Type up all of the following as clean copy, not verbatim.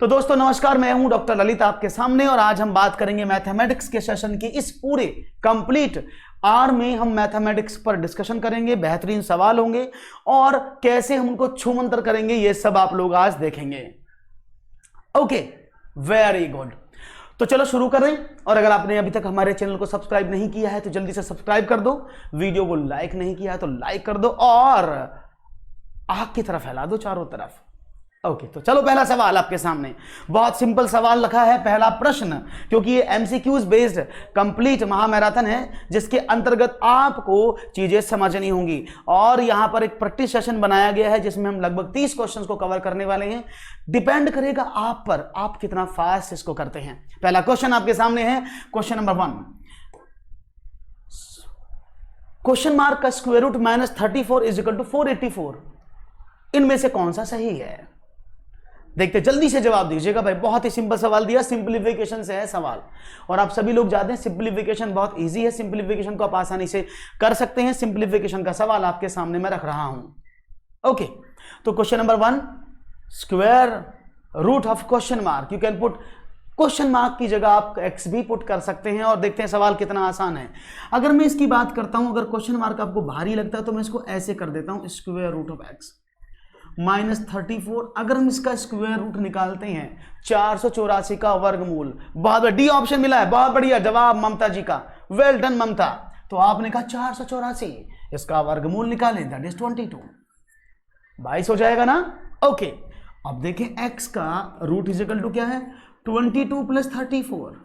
तो दोस्तों नमस्कार, मैं हूं डॉक्टर ललित आपके सामने और आज हम बात करेंगे मैथमेटिक्स के सेशन की इस पूरे कंप्लीट आर में हम मैथमेटिक्स पर डिस्कशन करेंगे। बेहतरीन सवाल होंगे और कैसे हम उनको छूमंतर करेंगे ये सब आप लोग आज देखेंगे। Okay, very good. तो चलो शुरू करें। और अगर आपने अभी तक हमारे चैनल को सब्सक्राइब नहीं किया है तो जल्दी से सब्सक्राइब कर दो। वीडियो को लाइक नहीं किया है तो लाइक कर दो और आग की तरफ फैला दो चारों तरफ। ओके, तो चलो पहला सवाल आपके सामने बहुत सिंपल सवाल रखा है। पहला प्रश्न, क्योंकि ये एमसीक्यूज बेस्ड कंप्लीट महामैराथन है जिसके अंतर्गत आपको चीजें समझनी होंगी और यहां पर एक प्रैक्टिस सेशन बनाया गया है जिसमें हम लगभग 30 क्वेश्चंस को कवर करने वाले हैं। डिपेंड करेगा आप पर, आप कितना फास्ट इसको करते हैं। पहला क्वेश्चन आपके सामने है, क्वेश्चन नंबर 1। क्वेश्चन मार्क का square root -34 is equal to 484। इनमें से कौन सा सही है? देखते जल्दी से जवाब दीजिएगा भाई। बहुत ही सिंपल सवाल दिया, सिंप्लीफिकेशन से है सवाल और आप सभी लोग जानते हैं सिंप्लीफिकेशन बहुत इजी है। सिंप्लीफिकेशन को आप आसानी से कर सकते हैं। सिंप्लीफिकेशन का सवाल आपके सामने मैं रख रहा हूं। ओके, तो question number 1, square root of question mark. You can put question mark की जगह आप एक्स भी पुट कर सकते हैं और देखते हैं सवाल कितना आसान है। अगर मैं इसकी बात करता हूं, अगर क्वेश्चन मार्क आपको भारी लगता है तो मैं इसको ऐसे कर देता हूं, स्क्वायर रूट ऑफ एक्स -34। अगर हम इसका स्क्वायर रूट निकालते हैं 484 का वर्गमूल। बहुत डी ऑप्शन मिला है, बहुत बढ़िया जवाब ममता जी का, वेल डन ममता। तो आपने कहा 484, इसका वर्गमूल निकालें, दैट इज 22, 22 हो जाएगा ना। ओके, अब देखें x का रूट इज इक्वल टू क्या है, 22 + 34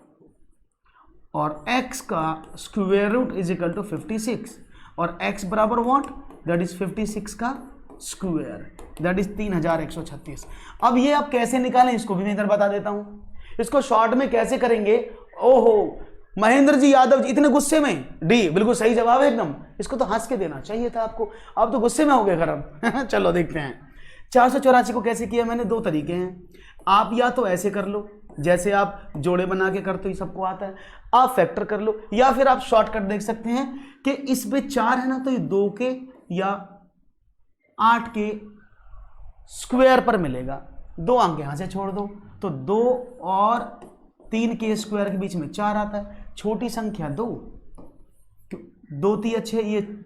और x का square root is equal to 56 और x बराबर व्हाट, दैट इज 56 का स्क्वायर, दैट इज 3136। अब ये आप कैसे निकालें इसको भी मैं इधर बता देता हूं। इसको शॉर्ट में कैसे करेंगे? ओहो, महेंद्र जी यादव जी इतने गुस्से में, डी बिल्कुल सही जवाब है एकदम। इसको तो हंस के देना चाहिए था आपको, आप तो गुस्से में हो गए खराब। चलो देखते हैं 484 को कैसे किया मैंने। 2 तरीके हैं, आप या तो ऐसे कर लो जैसे आप जोड़े बना के करते हो, सबको आता है, आप फैक्टर कर लो, या फिर आप शॉर्टकट देख सकते हैं कि इस पे 4 है ना तो ये 2 के या 8 के स्क्वायर पर मिलेगा। 2 अंक यहां से छोड़ दो तो 2 और 3 के स्क्वायर के बीच में 4 आता है। छोटी संख्या 2, 2 3 6, ये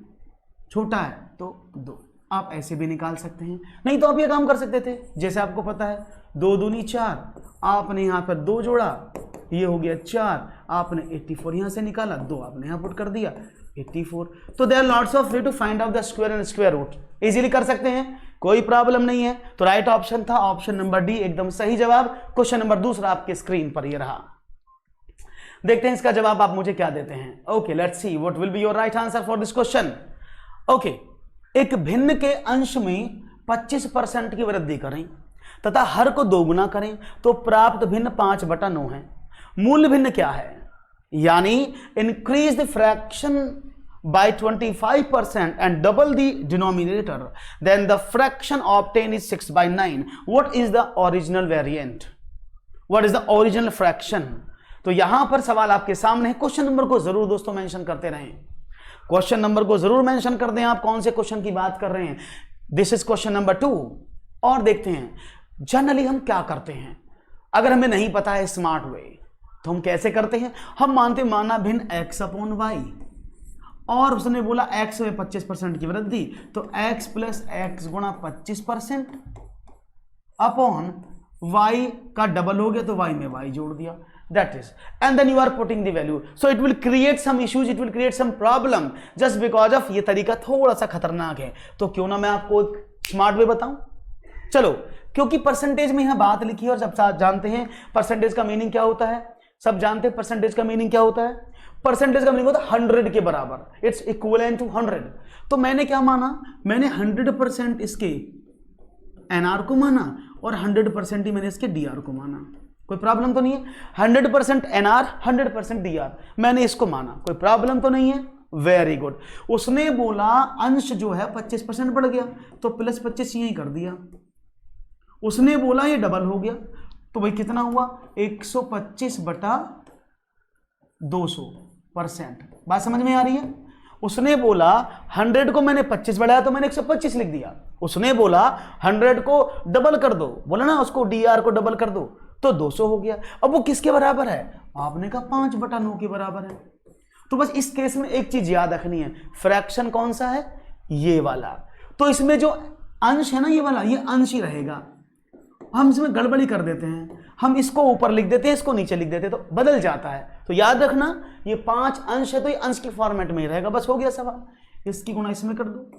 छोटा है तो 2। आप ऐसे भी निकाल सकते हैं, नहीं तो आप ये काम कर सकते थे जैसे आपको पता है 2 दूनी 4, आपने यहां पर 2 जोड़ा, ये हो गया 4, आपने 84 यहां से निकाला, 2 आपने यहां पुट कर दिया 84। तो there lots of way to find out the square and square root, easily कर सकते हैं, कोई प्रॉब्लम नहीं है। तो राइट ऑप्शन था ऑप्शन नंबर डी, एकदम सही जवाब। क्वेश्चन नंबर 2 आपके स्क्रीन पर ये रहा। देखते हैं इसका जवाब आप मुझे क्या देते हैं। Okay, let's see what will be your right answer for this question. Okay, एक भिन्न के अंश में 25% की वृद्धि करें तथा हर को 2 गुना करें तो प्राप्त भिन्न 5/9 है। मूल भिन्न क्या है? यानी increase the fraction by 25% and double the denominator, then the fraction obtained is 6/9. What is the original variant? What is the original fraction? तो यहां पर सवाल आपके सामने है। क्वेश्चन नंबर को जरूर दोस्तों मेंशन करते रहें, क्वेश्चन नंबर को जरूर मेंशन कर दें आप कौन से क्वेश्चन की बात कर रहे हैं। This is question number 2। और देखते हैं जनरली हम क्या करते हैं, अगर हमें नहीं पता है स्मार्ट वे तो हम कैसे करते हैं। हम माना भिन्न x/y और उसने बोला x में 25% की वृद्धि तो x + x गुणा 25% अपॉन y का डबल हो गया तो y में y जोड़ दिया, that is, and then you are putting the value, so it will create some issues, it will create some problem just because of ये तरीका थोड़ा सा खतरनाक है। तो क्यों ना मैं आपको एक स्मार्ट वे बताऊं। चलो, क्योंकि परसेंटेज में यहां बात लिखी है और सब जानते हैं परसेंटेज का मीनिंग क्या होता है, सब जानते हैं परसेंटेज का मीनिंग क्या होता है। परसेंटेज का मीनिंग होता है 100 के बराबर, इट्स इक्विवेलेंट टू 100। तो मैंने क्या माना, मैंने 100% इसके एनआर को माना और 100% ही मैंने इसके डीआर को माना। कोई प्रॉब्लम तो नहीं है। 100% एनआर 100% डीआर मैंने इसको माना, कोई प्रॉब्लम तो नहीं है। Very good. उसने बोला अंश जो है 25% बढ़ गया तो +25 यही कर दिया। उसने बोला ये डबल हो गया तो भाई कितना हुआ 125/200%। बात समझ में आ रही है। उसने बोला 100 को मैंने 25 बढ़ाया तो मैंने 125 लिख दिया। उसने बोला 100 को डबल कर दो, बोला ना उसको डीआर को डबल कर दो तो 200 हो गया। अब वो किसके बराबर है? आपने कहा 5/9 के बराबर है। तो बस इस केस में एक चीज याद रखनी है, फ्रैक्शन कौन सा है? ये वाला। तो इसमें जो अंश है ना, ये वाला, ये अंश ही रहेगा। हम इसमें गड़बड़ी कर देते हैं, हम इसको ऊपर लिख देते हैं, इसको नीचे लिख देते हैं, तो बदल जाता है। तो याद रखना ये 5 अंश है तो ये अंश के फॉर्मेट में ही रहेगा। बस हो गया सवाल। इसकी गुणा इसमें कर दो,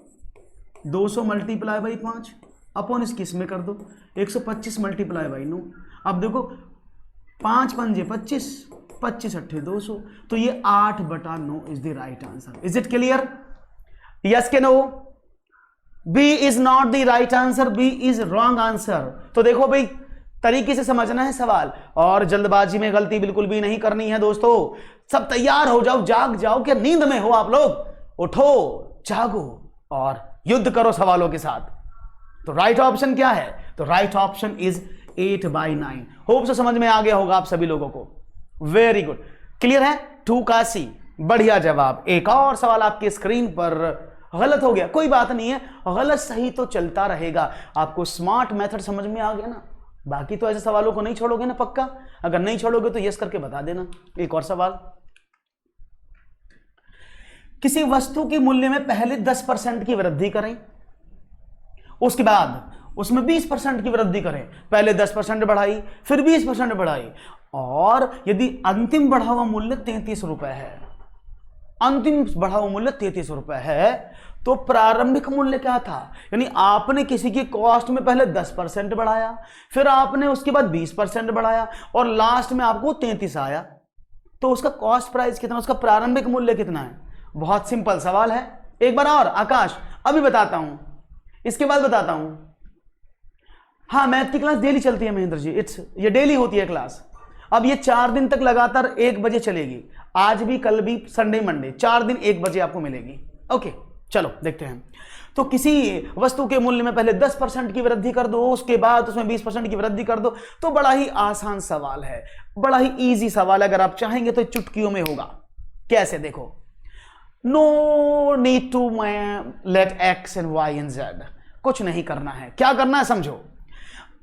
200 मल्टीप्लाई बाई 5 अपॉन इसकी इसमें कर दो, 125 मल्टीप्लाई बाई 9। अब देखो 5 पंजे 25, 25 अट्ठे 200, तो ये 8/9 is the right answer. Is it clear? Yes के no? B is not the right answer, B is wrong answer. तो देखो भाई, तरीके से समझना है सवाल, और जल्दबाजी में गलती बिल्कुल भी नहीं करनी है दोस्तों। सब तैयार हो जाओ, जाग जाओ, क्या नींद में हो आप लोग? उठो, जागो और युद्ध करो सवालों के साथ। तो राइट ऑप्शन क्या है? तो राइट ऑप्शन इज 8/9। होप से समझ में आ गया होगा आप सभी लोगों को। वेरी गुड, क्लियर है? 2 का C, बढ़िया जवाब। एक और सवाल आपकी स्क्रीन पर गलत हो गया, कोई बात नहीं है, गलत सही तो चलता रहेगा। आपको स्मार्ट मेथड समझ में आ गया ना? बाकी तो ऐसे सवालों को नहीं छोड़ोगे ना पक्का? अगर नहीं छोड़ोगे तो यस करके बता देना। एक और सवाल, किसी वस्तु के मूल्य में पहले 10% की वृद्धि करें, उसके बाद उसमें 20% की वृद्धि करें। पहले 10% बढ़ाई, फिर 20% बढ़ाई, और यदि अंतिम बढ़ा हुआ मूल्य 33 रुपए है, अंतिम बढ़ा हुआ मूल्य 33 रुपए है, तो प्रारंभिक मूल्य क्या था? यानी आपने किसी की कॉस्ट में पहले 10% बढ़ाया, फिर आपने उसके बाद 20% बढ़ाया, और लास्ट में आपको 33 आया, तो उसका कॉस्ट प्राइस कितना, उसका प्रारंभिक मूल्य कितना है? बहुत सिंपल सवाल है। एक बार और आकाश, अभी बताता हूं, इसके बाद बताता हूं। हाँ, मैथ की क्लास डेली चलती है महेंद्र जी, ये डेली होती है क्लास। अब ये 4 दिन तक लगातार 1 बजे चलेगी, आज भी, कल भी, संडे मंडे, 4 दिन 1 बजे आपको मिलेगी। ओके, चलो देखते हैं। तो किसी वस्तु के मूल्य में पहले 10% की वृद्धि कर दो, उसके बाद उसमें 20% की वृद्धि कर दो। तो बड़ा ही आसान सवाल है, बड़ा ही इजी सवाल है। अगर आप चाहेंगे तो चुटकियों में होगा। कैसे? देखो, no need to let x and y and z, कुछ नहीं करना है। क्या करना है समझो।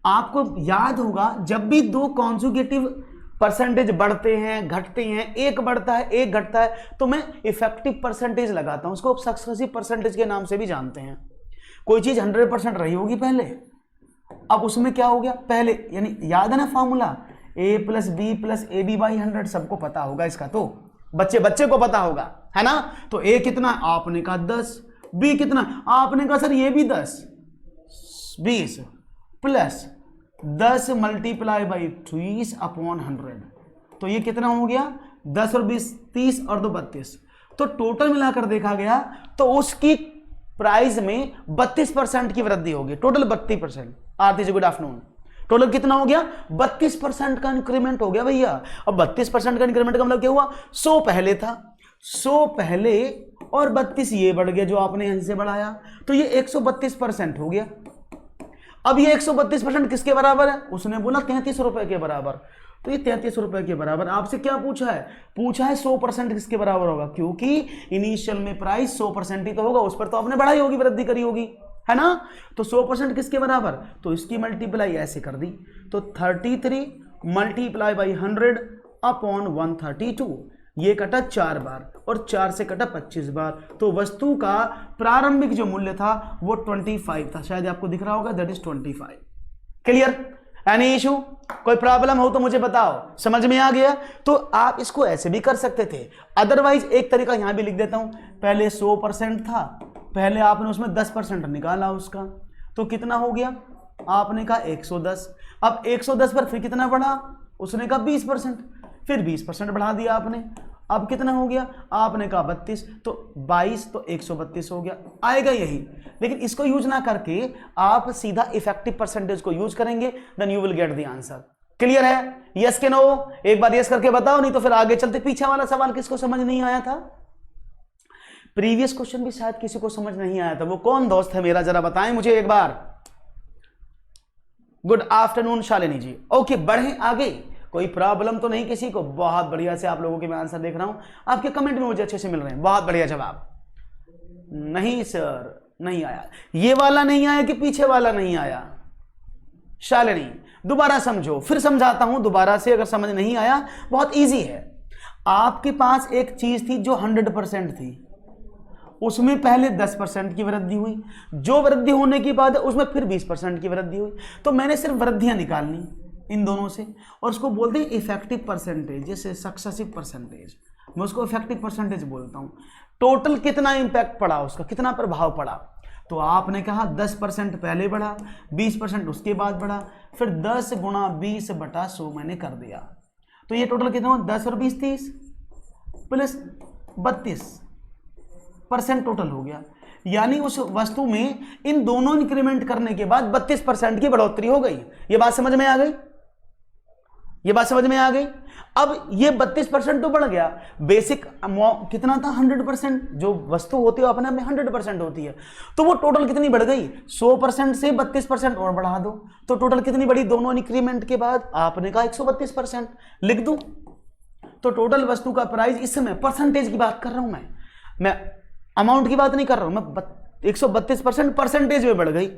आपको याद होगा, जब भी 2 कॉन्जुगेटिव परसेंटेज बढ़ते हैं, घटते हैं, एक बढ़ता है एक घटता है, तो मैं इफेक्टिव परसेंटेज लगाता हूं। उसको सक्सेसिव परसेंटेज के नाम से भी जानते हैं। कोई चीज 100% रही होगी पहले, अब उसमें क्या हो गया पहले, यानी याद है ना फॉर्मूला, a + b + ab/100, सबको पता होगा इसका। तो बच्चे को पता होगा, है ना? तो a कितना? आपने कहा 10। b कितना? आपने कहा सर ये भी 10, 20 प्लस 10 मल्टीप्लाई बाई 20/100, तो ये कितना हो गया? 10 और 20, 30 और 2 32। तो टोटल मिलाकर देखा गया तो उसकी प्राइस में 32% की वृद्धि होगी। टोटल 32%। आरती जी गुड आफ्टरनून। टोटल कितना हो गया? 32% का इंक्रीमेंट हो गया भैया। अब 32% का इंक्रीमेंट का मतलब क्या हुआ? 100 पहले था, 100 पहले और 32 ये बढ़ गया जो आपने यहां से बढ़ाया, तो ये 132% हो गया। अब ये 132% किसके बराबर है? उसने बोला 33 रुपए के बराबर, तो ये 33 रुपए के बराबर। आपसे क्या पूछा है? पूछा है 100% किसके बराबर होगा, क्योंकि इनिशियल में प्राइस 100% ही तो होगा, उस पर तो आपने बढ़ाई होगी, वृद्धि करी होगी, है ना? तो 100% किसके बराबर? तो इसकी मल्टीप्लाई ऐसे कर दी, तो 33 मल्टीप्लाई बाई 100/132, ये कटा 4 बार और 4 से कटा 25 बार। तो वस्तु का प्रारंभिक जो मूल्य था वो 25 था। शायद आपको दिख रहा होगा, that is 25। Clear? Any issue? कोई प्रॉब्लम हो तो मुझे बताओ। समझ में आ गया? तो आप इसको ऐसे भी कर सकते थे, अदरवाइज एक तरीका यहां भी लिख देता हूं। पहले 100% था, पहले आपने उसमें 10% निकाला उसका, तो कितना हो गया? आपने कहा 110। अब 110 पर फिर कितना बढ़ा? उसने कहा 20%, फिर 20% बढ़ा दिया आपने। अब कितना हो गया? आपने कहा 32, तो 22, तो 132 हो गया। आएगा यही, लेकिन इसको यूज ना करके आप सीधा इफेक्टिव परसेंटेज को यूज करेंगे, then you will get the answer. Clear है? यस के नो? एक बार यस करके बताओ, नहीं तो फिर आगे चलते। पीछे वाला सवाल किसको समझ नहीं आया था? प्रीवियस क्वेश्चन भी शायद किसी को समझ नहीं आया था। वो कौन दोस्त है मेरा, जरा बताएं मुझे एक बार। गुड आफ्टरनून शालिनी जी। ओके, बढ़े आगे। कोई प्रॉब्लम तो नहीं किसी को? बहुत बढ़िया से आप लोगों के मैं आंसर देख रहा हूं, आपके कमेंट में मुझे अच्छे से मिल रहे हैं। बहुत बढ़िया जवाब। नहीं सर, नहीं आया। ये वाला नहीं आया कि पीछे वाला नहीं आया? शालिनी, दोबारा समझो, फिर समझाता हूं दोबारा से, अगर समझ नहीं आया बहुत इजी है। आपके पास एक चीज थी जो 100% थी, उसमें पहले 10% की वृद्धि हुई, जो वृद्धि होने की बाद उसमें फिर 20% की वृद्धि हुई। तो मैंने सिर्फ वृद्धियां निकालनी इन दोनों से, और उसको बोलते हैं इफेक्टिव परसेंटेज, जैसे सक्सेसिव परसेंटेज, मैं उसको इफेक्टिव परसेंटेज बोलता हूं। टोटल कितना इंपैक्ट पड़ा, उसका कितना प्रभाव पड़ा। तो आपने कहा 10% पहले बढ़ा, 20% उसके बाद बढ़ा, फिर 10 गुणा 20/100 मैंने कर दिया। तो ये टोटल कितना हुआ, 10 और 20 30 प्लस 32% टोटल हो गया। यानी उस वस्तु में इन दोनों इंक्रीमेंट करने के बाद 32% की बढ़ोतरी हो गई। ये बात समझ में आ गई, ये बात समझ में आ गई। अब ये 32% तो बढ़ गया, बेसिक कितना था 100%, जो वस्तु होती है अपने आप में 100% होती है, तो वो टोटल कितनी बढ़ गई 100% से 32% और बढ़ा दो, तो टोटल कितनी बढ़ी दोनों इंक्रीमेंट के बाद, आपने कहा 132%। लिख दूं, तो टोटल वस्तु का प्राइस, इस समय परसेंटेज की बात कर रहा हूं मैं अमाउंट की बात नहीं कर रहा हूं, मैं 132% परसेंटेज में बढ़ गई।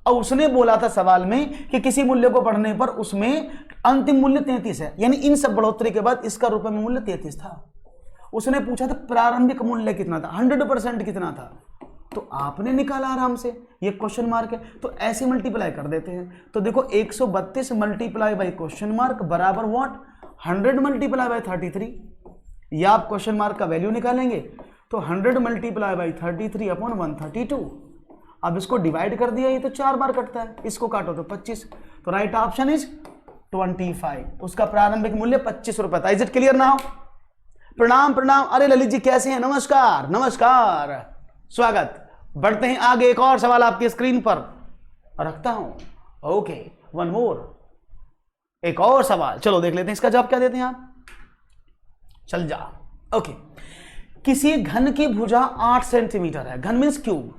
और उसने बोला था सवाल में कि किसी मूल्य को बढ़ने पर उसमें अंतिम मूल्य 33 है, यानी इन सब बढ़ोतरी के बाद इसका रुपए में मूल्य 33 था। उसने पूछा था प्रारंभिक मूल्य कितना था, 100% कितना था, तो आपने निकाला आराम से, ये क्वेश्चन मार्क है तो ऐसे मल्टीप्लाई कर देते हैं। तो देखो 132 मल्टीप्लाई बाई क्वेश्चन मार्क बराबर व्हाट, 100 मल्टीप्लाई बाई 33, या आप क्वेश्चन मार्क का वैल्यू निकालेंगे तो 100 मल्टीप्लाई बाई 33 अपॉन 132। अब इसको डिवाइड कर दिया, ये तो 4 बार कटता है, इसको काटो तो 25, तो राइट ऑप्शन इज 25। उसका प्रारंभिक मूल्य 25 रुपए था। Is it clear now? प्रणाम प्रणाम। अरे ललित जी कैसे हैं, नमस्कार नमस्कार, स्वागत। बढ़ते हैं आगे, एक और सवाल आपकी स्क्रीन पर रखता हूं। ओके, वन मोर, एक और सवाल, चलो देख लेते हैं इसका जवाब क्या देते हैं आप। चल जा। ओके, किसी घन की भुजा 8 सेंटीमीटर है, घन मीन्स क्यूब,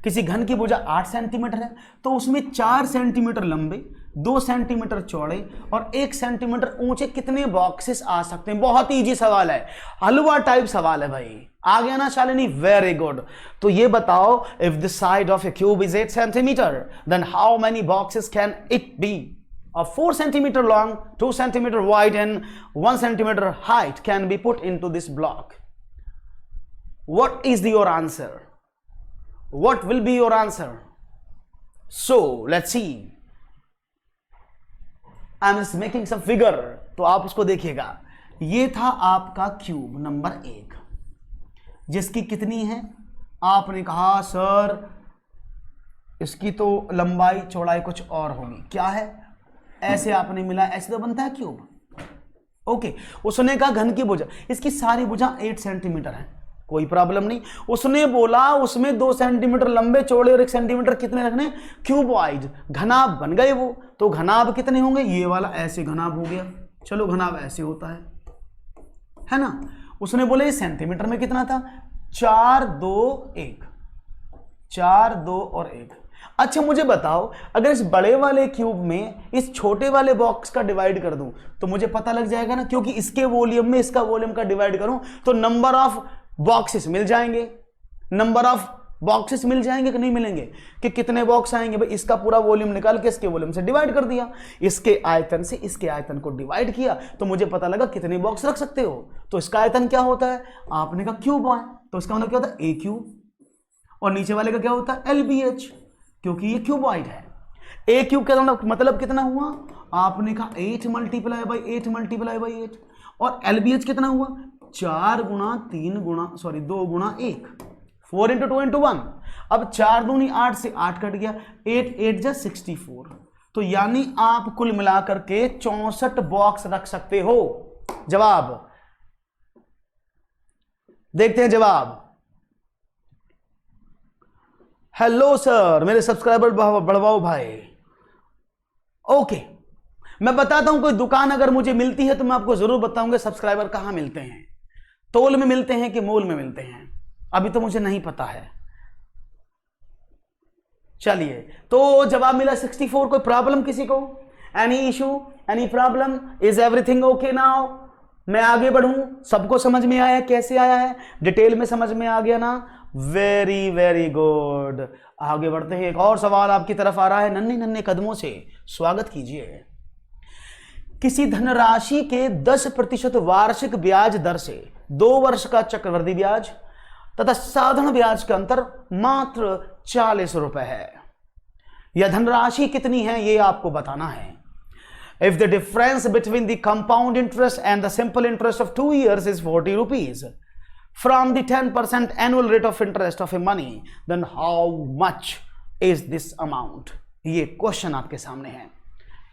किसी घन की भुजा 8 सेंटीमीटर है, तो उसमें 4 सेंटीमीटर लंबे, 2 सेंटीमीटर चौड़े और 1 सेंटीमीटर ऊंचे कितने बॉक्सेस आ सकते हैं। बहुत इजी सवाल है, हलवा टाइप सवाल है भाई। आ गया ना शालिनी, वेरी गुड। तो ये बताओ, if the side of a cube is 8 centimetre, then how many boxes can it be of 4 centimeter long, 2 centimeter wide and 1 centimeter height can be put into this block? What is your answer? What will be your answer? So let's see. I'm just making some figure, तो आप उसको देखिएगा। ये था आपका cube number 1, जिसकी कितनी है, आपने कहा सर इसकी तो लंबाई चौड़ाई कुछ और होगी, क्या है, ऐसे आपने मिला, ऐसे तो बनता है क्यूब। ओके, उसने कहा घन की भुजा, इसकी सारी भुजा 8 सेंटीमीटर है, कोई प्रॉब्लम नहीं। उसने बोला उसमें 2 सेंटीमीटर लंबे चौड़े और 1 सेंटीमीटर कितने रखने, क्यूबॉइड, घनाभ बन गए वो। तो घनाभ कितने होंगे, ये वाला ऐसे घनाभ हो गया, चलो घनाभ ऐसे होता है ना। उसने बोले सेंटीमीटर में कितना था, 4 2 1, 4 2 और 1। अच्छा मुझे बताओ, अगर इस बड़े वाले क्यूब में इस छोटे वाले बॉक्स का डिवाइड कर दूं तो मुझे पता लग जाएगा ना, क्योंकि इसके वॉल्यूम में इसका वॉल्यूम का डिवाइड करूं तो नंबर ऑफ बॉक्सेस मिल जाएंगे, नंबर ऑफ बॉक्सेस मिल जाएंगे कि नहीं मिलेंगे, कि कितने बॉक्स आएंगे भाई, इसका पूरा वॉल्यूम निकाल के इसके वॉल्यूम से डिवाइड कर दिया, इसके आयतन से इसके आयतन को डिवाइड किया, तो मुझे पता लगा कितने बॉक्स रख सकते हो। तो इसका आयतन क्या होता है, आपने कहा क्यूब है, तो इसका मतलब क्या होता है, ए क्यूब, और नीचे वाले का क्या होता है, LBH, क्योंकि ये क्यूबॉइड है। ए क्यूब का मतलब कितना हुआ, आपने कहा 8 मल्टीप्लाई बाई 8 मल्टीप्लाई बाई 8, और LBH कितना हुआ, 4 गुणा 3 गुणा 2 गुणा 1, 4 इंटू 2 इंटू 1। अब 4 दूनी 8 से 8 कट गया, 8 8 जा 64, तो यानी आप कुल मिलाकर के 64 बॉक्स रख सकते हो। जवाब देखते हैं, जवाब। हेलो सर, मेरे सब्सक्राइबर बढ़वाओ भाई। ओके, मैं बताता हूं, कोई दुकान अगर मुझे मिलती है तो मैं आपको जरूर बताऊंगा सब्सक्राइबर कहां मिलते हैं, तोल में मिलते हैं कि मोल में मिलते हैं, अभी तो मुझे नहीं पता है। चलिए, तो जवाब मिला 64। कोई प्रॉब्लम किसी को, any issue, any problem, is everything okay now? मैं आगे बढ़ूं, सबको समझ में आया कैसे आया है, डिटेल में समझ में आ गया ना? Very very good. आगे बढ़ते हैं, एक और सवाल आपकी तरफ आ रहा है नन्हे नन्हे कदमों से, स्वागत कीजिए। किसी धनराशि के 10% वार्षिक ब्याज दर से 2 वर्ष का चक्रवृद्धि ब्याज तथा साधारण ब्याज का अंतर मात्र 40 रुपए है। यह धनराशि कितनी है ये आपको बताना है। If the difference between the compound interest and the simple interest of 2 years is 40 rupees from the 10% annual rate of interest of a money, then how much is this amount? ये क्वेश्चन आपके सामने है।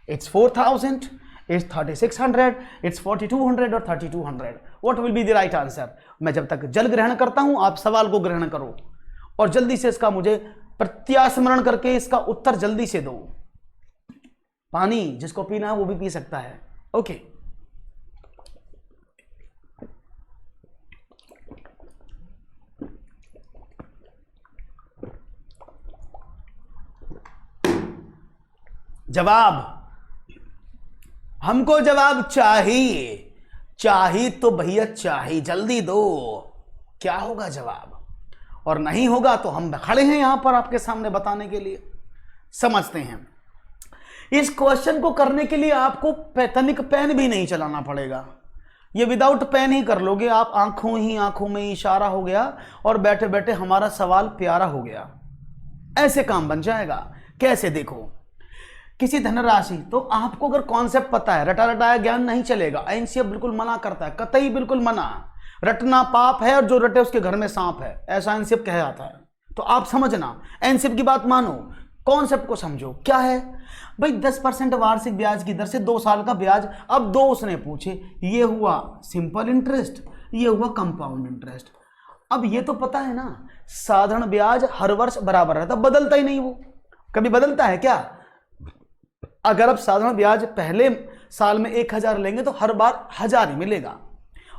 It's 4,000, it's 3,600, it's 4,200 और 3,200. What will be the right answer? मैं जब तक जल ग्रहण करता हूं आप सवाल को ग्रहण करो और जल्दी से इसका मुझे प्रत्यास्मरण करके इसका उत्तर जल्दी से दो। पानी जिसको पीना है वो भी पी सकता है। ओके, जवाब, हमको जवाब चाहिए तो भैया चाहिए, जल्दी दो। क्या होगा जवाब? और नहीं होगा तो हम खड़े हैं यहां पर आपके सामने बताने के लिए। समझते हैं, इस क्वेश्चन को करने के लिए आपको पैतनिक पेन भी नहीं चलाना पड़ेगा। ये विदाउट पेन ही कर लोगे आप, आंखों में इशारा हो गया और बैठे बैठे हमारा सवाल प्यारा हो गया। ऐसे काम बन जाएगा। कैसे? देखो, किसी धनराशि, तो आपको अगर कॉन्सेप्ट पता है, रटा रटाया ज्ञान नहीं चलेगा। एनसीएफ बिल्कुल मना करता है, कतई बिल्कुल मना। रटना पाप है और जो रटे उसके घर में सांप है, ऐसा एनसीएफ कह जाता है। तो आप समझना, एनसीएफ की बात मानो, कॉन्सेप्ट को समझो। क्या है भाई? 10% वार्षिक ब्याज की दर से 2 साल का ब्याज। अब 2 उसने पूछे, ये हुआ सिंपल इंटरेस्ट, ये हुआ कंपाउंड इंटरेस्ट। अब ये तो पता है ना, साधारण ब्याज हर वर्ष बराबर रहता, बदलता ही नहीं। वो कभी बदलता है क्या? अगर आप साधारण ब्याज पहले साल में 1,000 लेंगे तो हर बार 1,000 ही मिलेगा।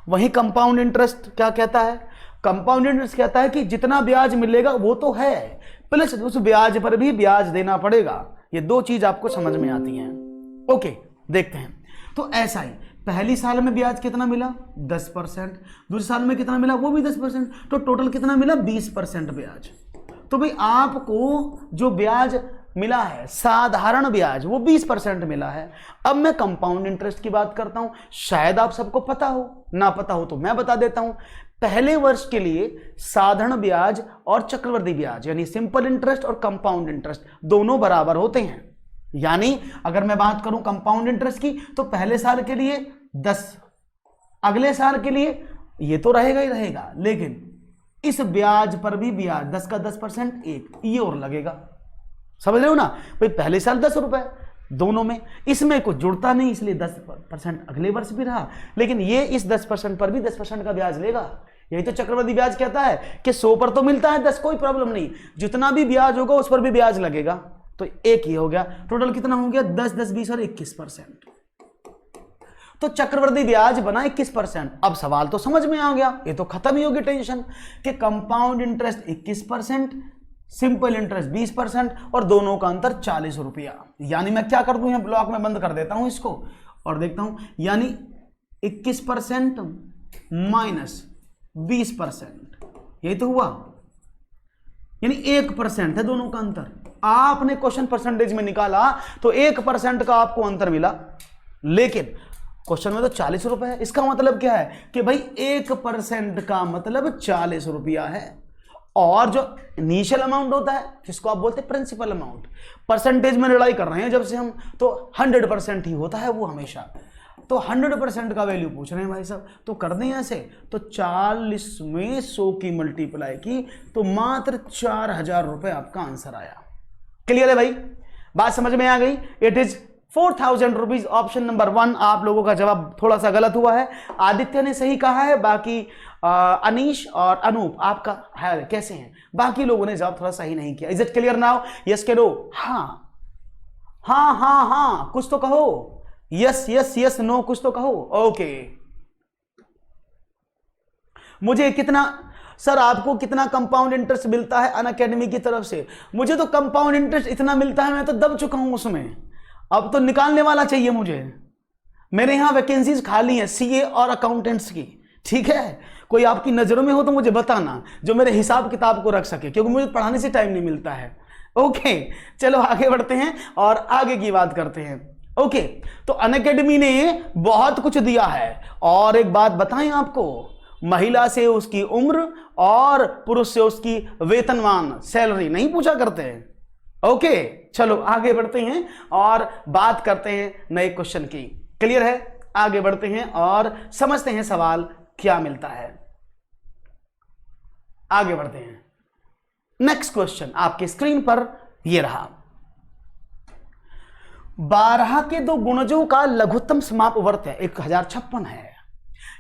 वही कंपाउंड इंटरेस्ट क्या कहता है? कंपाउंड इंटरेस्ट कहता है कि जितना ब्याज मिलेगा वो तो है, प्लस उस ब्याज पर भी ब्याज देना पड़ेगा। ये 2 चीज आपको समझ में आती हैं। ओके, देखते हैं। तो ऐसा ही पहली साल में ब्याज कितना मिला? 10%। दूसरे साल में कितना मिला? वो भी 10%। तो टोटल कितना मिला? 20% ब्याज। तो भाई आपको जो ब्याज मिला है साधारण ब्याज वो 20% मिला है। अब मैं कंपाउंड इंटरेस्ट की बात करता हूं। शायद आप सबको पता हो, ना पता हो तो मैं बता देता हूं। पहले वर्ष के लिए साधारण ब्याज और चक्रवृद्धि ब्याज यानी सिंपल इंटरेस्ट और कंपाउंड इंटरेस्ट दोनों बराबर होते हैं। यानी अगर मैं बात करूं कंपाउंड इंटरेस्ट की तो पहले साल के लिए 10, अगले साल के लिए ये तो रहेगा ही रहेगा, लेकिन इस ब्याज पर भी ब्याज 10 का 10% एक ये और लगेगा। समझ रहे हो ना भाई? पहले साल 10 रुपए दोनों में, इसमें कुछ जुड़ता नहीं इसलिए 10% अगले वर्ष भी रहा, लेकिन ये इस 10% पर भी 10% का ब्याज लेगा। यही तो चक्रवृद्धि ब्याज कहता है कि 100 पर तो मिलता है 10, कोई प्रॉब्लम नहीं, जितना भी ब्याज होगा उस पर भी ब्याज लगेगा। तो एक ही हो गया। टोटल कितना हो गया? 10, 10, 20 और 21%। तो चक्रवृद्धि ब्याज बना 21%। अब सवाल तो समझ में आ गया, ये तो खत्म ही होगी टेंशन कि कंपाउंड इंटरेस्ट 21%, सिंपल इंटरेस्ट 20% और दोनों का अंतर 40 रुपया। यानी मैं क्या कर दूं, यहां ब्लॉक में बंद कर देता हूं इसको और देखता हूं, यानी 21% माइनस 20%, यही तो हुआ। यानी 1% है दोनों का अंतर। आपने क्वेश्चन परसेंटेज में निकाला तो 1% का आपको अंतर मिला, लेकिन क्वेश्चन में तो 40 रुपए है। इसका मतलब क्या है कि भाई 1% का मतलब 40 रुपया है। और जो इनिशियल अमाउंट होता है जिसको आप बोलते हैं प्रिंसिपल अमाउंट, परसेंटेज में लड़ाई कर रहे हैं जब से हम, तो 100% ही होता है वो हमेशा। तो 100% का वैल्यू पूछ रहे हैं भाई साहब, तो कर दें ऐसे, तो 40 में 100 की मल्टीप्लाई की तो मात्र 4,000 रुपए आपका आंसर आया। क्लियर है भाई? बात समझ में आ गई? It is 4,000 rupees. Option number 1 आप लोगों का जवाब थोड़ा सा गलत हुआ है। आदित्य ने सही कहा है, बाकी अनीश और अनूप आपका है कैसे हैं, बाकी लोगों ने जवाब थोड़ा सही नहीं किया। Is it clear now? Yes के नो? हाँ हाँ हाँ हाँ कुछ तो कहो। यस यस यस नो कुछ तो कहो। ओके, मुझे कितना सर, आपको कितना कंपाउंड इंटरेस्ट मिलता है अनअकैडमी की तरफ से? मुझे तो कंपाउंड इंटरेस्ट इतना मिलता है, मैं तो दब चुका हूं उसमें। अब तो निकालने वाला चाहिए मुझे। मेरे यहां वैकेंसीज खाली हैं सीए और अकाउंटेंट्स की, ठीक है, कोई आपकी नजरों में हो तो मुझे बताना, जो मेरे हिसाब किताब को रख सके, क्योंकि मुझे पढ़ाने से टाइम नहीं मिलता है। ओके, चलो आगे बढ़ते हैं और आगे की बात करते हैं। ओके, तो अनअकैडमी ने बहुत कुछ दिया है। और एक बात बताएं आपको, महिला से उसकी उम्र और पुरुष से उसकी वेतनमान सैलरी नहीं पूछा करते हैं। ओके, चलो आगे बढ़ते हैं और बात करते हैं नए क्वेश्चन की। क्लियर है? आगे बढ़ते हैं और समझते हैं सवाल क्या मिलता है। आगे बढ़ते हैं। नेक्स्ट क्वेश्चन आपके स्क्रीन पर यह रहा। 12 के दो गुणजों का लघुत्तम समापवर्त है 1056 है।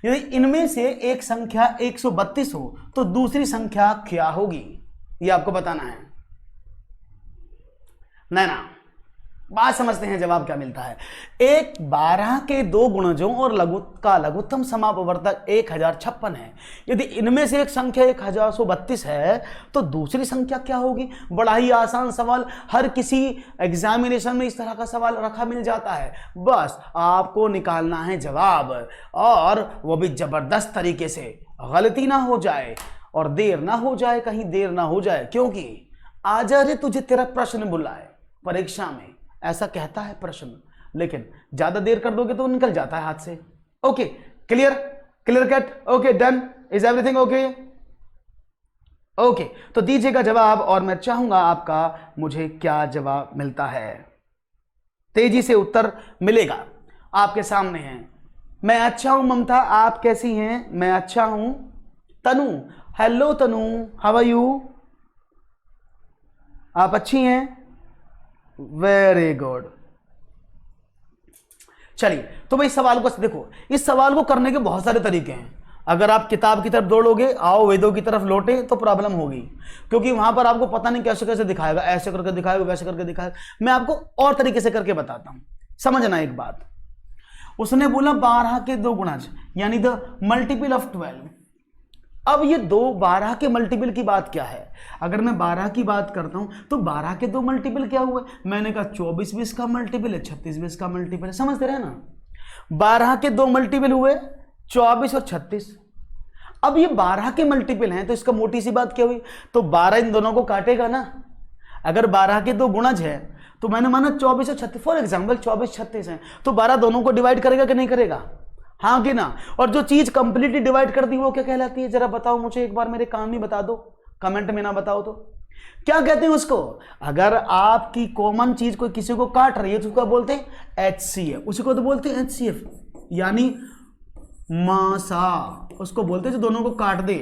यदि इनमें से एक संख्या 132 हो तो दूसरी संख्या क्या होगी, यह आपको बताना है। नैना, बात समझते हैं, जवाब क्या मिलता है। एक 12 के दो गुणजों और लघुत्तम समापवर्तक 1056 है। यदि इनमें से एक संख्या 1032 है तो दूसरी संख्या क्या होगी। बड़ा ही आसान सवाल, हर किसी एग्जामिनेशन में इस तरह का सवाल रखा मिल जाता है। बस आपको निकालना है जवाब, और वो भी जबरदस्त तरीके से, गलती ना हो जाए और देर ना हो जाए, कहीं देर ना हो जाए, क्योंकि आजा रे तुझे तेरा प्रश्न बुलाए। परीक्षा में ऐसा कहता है प्रश्न, लेकिन ज्यादा देर कर दोगे तो निकल जाता है हाथ से। Okay, clear, clear cut. Okay, done, is everything okay? Okay, तो दीजिएगा जवाब और मैं चाहूंगा आपका मुझे क्या जवाब मिलता है। तेजी से उत्तर मिलेगा, आपके सामने है। मैं अच्छा हूं ममता, आप कैसी हैं? मैं अच्छा हूं। Tanu, hello Tanu, how are you? आप अच्छी हैं? Very good. चलिए, तो भाई सवाल को देखो, इस सवाल को करने के बहुत सारे तरीके हैं। अगर आप किताब की तरफ दौड़ोगे, आओ वेदों की तरफ लौटे, तो प्रॉब्लम होगी, क्योंकि वहां पर आपको पता नहीं कैसे कैसे दिखाएगा, ऐसे करके दिखाएगा, वैसे करके दिखाएगा। मैं आपको और तरीके से करके बताता हूं। समझना एक बात, उसने बोला 12 के दो गुणज, यानी द मल्टीपल ऑफ 12। अब ये 12 के मल्टीपल की बात क्या है। अगर मैं 12 की बात करता हूं तो 12 के दो मल्टीपल क्या हुए। मैंने कहा 24 भी इसका मल्टीपल है, 36 भी इसका मल्टीपल है। समझते रहे ना, 12 के दो मल्टीपल हुए 24 और 36। अब ये 12 के मल्टीपल हैं तो इसका मोटी सी बात क्या हुई, तो 12 इन दोनों को काटेगा ना। अगर 12 के दो गुणज है तो मैंने माना 24 और 36, फॉर एग्जाम्पल 24 36 है, तो 12 दोनों को डिवाइड करेगा कि नहीं करेगा, हाँ कि ना। और जो चीज कंप्लीटली डिवाइड कर दी वो क्या कहलाती है, जरा बताओ मुझे एक बार, मेरे कान में बता दो, कमेंट में ना बताओ तो। क्या कहते हैं उसको, अगर आपकी कॉमन चीज कोई किसी को काट रही है तो उसको बोलते हैं HCF, उसी को तो बोलते हैं HCF, यानी मासा, उसको बोलते हैं जो दोनों को काट दे।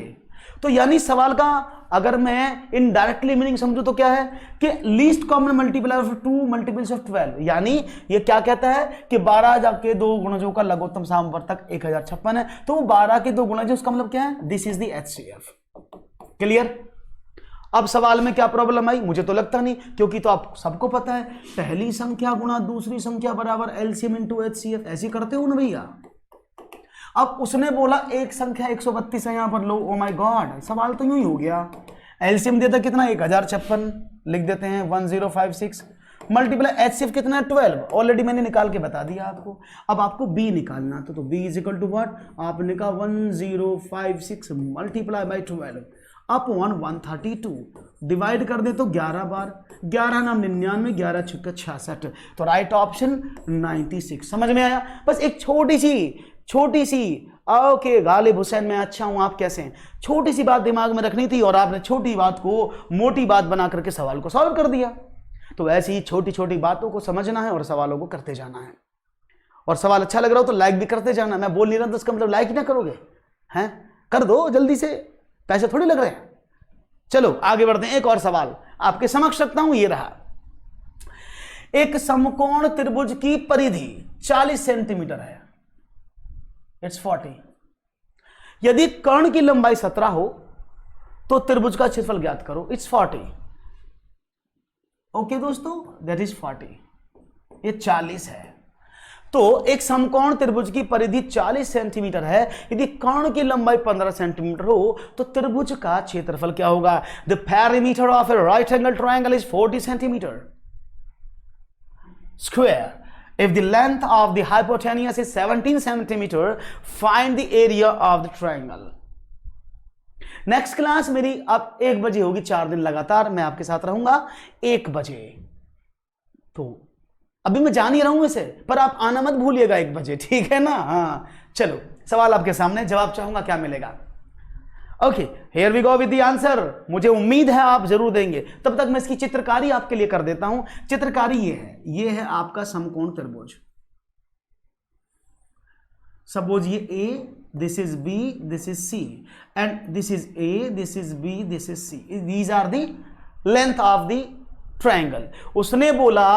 तो यानी सवाल का अगर मैं इनडायरेक्टली मीनिंग समझूं तो क्या है कि least common multiple of 2 multiples of 12, यानी ये क्या कहता है कि 12 के दो गुणजों का लघुत्तम समापवर्तक 1056 है, तो 12 के दो गुणज, उसका मतलब क्या है, this is the HCF। Clear? अब सवाल में क्या प्रॉब्लम आई, मुझे तो लगता नहीं, क्योंकि तो आप सबको पता है पहली संख्या गुणा दूसरी संख्या बराबर LCM इंटू HCF, ऐसे करते हो ना भैया। अब उसने बोला एक संख्या 132 है, यहां पर लो, ओ माय गॉड, सवाल तो यूं ही हो गया। एलसीएम देता कितना, 1056, लिख देते हैं 1056, मल्टीप्लाई HCF कितना है, 12, ऑलरेडी मैंने निकाल के बता दिया आपको। अब आपको B निकालना, तो B is equal to what, आपने कहा 1056 मल्टीप्लाई बाई 12 अपॉन 132, डिवाइड कर दे तो 11 बार, 11 नाम 99, 11 छक्का 66, तो राइट ऑप्शन 96। समझ में आया? बस एक छोटी सी ओके, गालिब हुसैन मैं अच्छा हूं, आप कैसे हैं, छोटी सी बात दिमाग में रखनी थी और आपने छोटी बात को मोटी बात बना करके सवाल को सॉल्व कर दिया। तो ऐसी ही छोटी छोटी बातों को समझना है और सवालों को करते जाना है। और सवाल अच्छा लग रहा हो तो लाइक भी करते जाना। मैं बोल नहीं रहा तो इसका मतलब लाइक ही ना करोगे, हैं? कर दो जल्दी से, पैसे थोड़ी लग रहे हैं। चलो आगे बढ़ते हैं, एक और सवाल आपके समक्ष रखता हूं, ये रहा। एक समकोण त्रिभुज की परिधि 40 सेंटीमीटर है, इट्स 40। यदि कर्ण की लंबाई 17 हो तो त्रिभुज का क्षेत्रफल ज्ञात करो, इट्स 40। ओके दोस्तों, दैट इज 40, ये 40 है। तो एक समकोण त्रिभुज की परिधि 40 सेंटीमीटर है। यदि कर्ण की लंबाई 15 सेंटीमीटर हो तो त्रिभुज का क्षेत्रफल क्या होगा। The perimeter of A right angle triangle is 40 centimetre square If the length of the hypotenuse is 17 centimeter, find the area of the triangle. Next class मेरी अब 1 बजे होगी, 4 दिन लगातार मैं आपके साथ रहूंगा 1 बजे। तो अभी मैं जान ही रहा हूं इसे, पर आप आना मत भूलिएगा 1 बजे, ठीक है ना? हाँ चलो, सवाल आपके सामने, जवाब चाहूंगा क्या मिलेगा। Okay, here we go with the answer. मुझे उम्मीद है आप जरूर देंगे। तब तक मैं इसकी चित्रकारी आपके लिए कर देता हूं। चित्रकारी ये है आपका समकोण त्रिभुज। सपोज ये A, this is B, this is C, and this is A, this is B, this is C. These are the length of the triangle. उसने बोला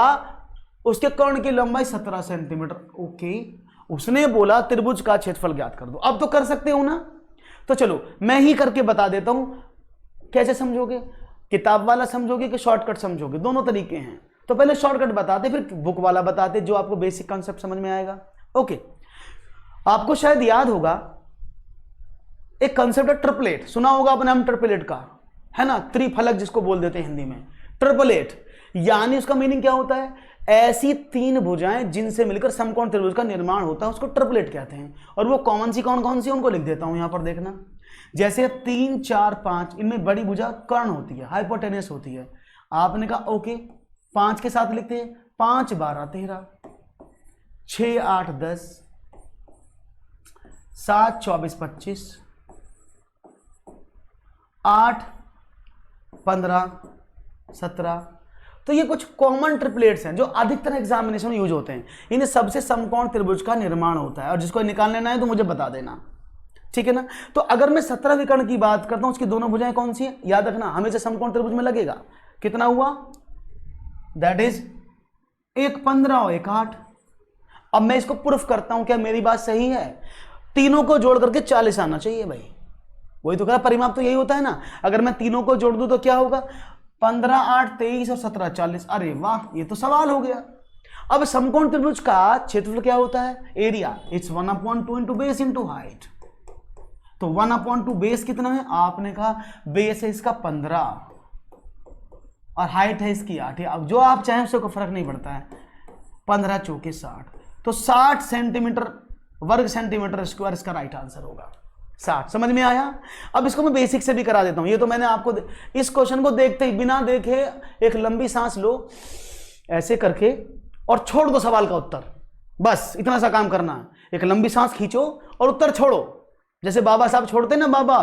उसके कर्ण की लंबाई 17 सेंटीमीटर। ओके, उसने बोला त्रिभुज का क्षेत्रफल ज्ञात कर दो। अब तो कर सकते हो ना? तो चलो मैं ही करके बता देता हूं। कैसे समझोगे? किताब वाला समझोगे कि शॉर्टकट समझोगे? दोनों तरीके हैं। तो पहले शॉर्टकट बताते, फिर बुक वाला बताते, जो आपको बेसिक कॉन्सेप्ट समझ में आएगा। ओके, आपको शायद याद होगा एक कंसेप्ट है ट्रिपलेट। सुना होगा आपने नाम ट्रिपलेट का, है ना? त्रिफलक जिसको बोल देते हैं हिंदी में, ट्रिपलेट। यानी उसका मीनिंग क्या होता है? ऐसी 3 भुजाएं जिनसे मिलकर समकोण त्रिभुज का निर्माण होता है, उसको ट्रिपलेट कहते हैं। और वो कौन सी उनको लिख देता हूं यहां पर, देखना। जैसे 3, 4, 5, इनमें बड़ी भुजा कर्ण होती है, हाइपोटेनस होती है। आपने कहा ओके, 5 के साथ लिखते हैं। 5, 12, 13, 6, 8, 10, 7, 24, 25, 8, 15, 17। तो ये कुछ कॉमन ट्रिपलेट्स हैं जो अधिकतर एग्जामिनेशन में यूज होते हैं। इन्हें सबसे समकोण त्रिभुज का निर्माण होता है, और जिसको निकाल लेना है तो मुझे बता देना, ठीक है ना? तो अगर मैं 17 विकर्ण की बात करता हूं, उसकी दोनों भुजाएं कौन सी है? याद रखना, हमेशा समकोण त्रिभुज में लगेगा। कितना हुआ? दैट इज एक 15 और एक 8। अब मैं इसको प्रूफ करता हूं, क्या मेरी बात सही है? तीनों को जोड़ करके 40 आना चाहिए भाई। वही तो कहा, परिमाप तो यही होता है ना। अगर मैं तीनों को जोड़ दूं तो क्या होगा? 15, 8, 23 और 17, 40। अरे वाह, ये तो सवाल हो गया। अब समकोण त्रिभुज का क्षेत्रफल क्या होता है? Area. It's 1/2 into base into height. तो 1/2 बेस कितना है? आपने कहा बेस है इसका 15 और हाइट है इसकी 8। अब जो आप चाहें उससे कोई फर्क नहीं पड़ता है। 15 चौके 60, तो 60 सेंटीमीटर वर्ग सेंटीमीटर स्क्वायर इसका राइट आंसर होगा। 60। समझ में आया? अब इसको मैं बेसिक से भी करा देता हूं। ये तो मैंने आपको इस क्वेश्चन को देखते ही बिना देखे एक लंबी सांस लो ऐसे करके और छोड़ दो सवाल का उत्तर। बस इतना सा काम करना है। एक लंबी सांस खींचो और उत्तर छोड़ो। जैसे बाबा साहब छोड़ते ना, बाबा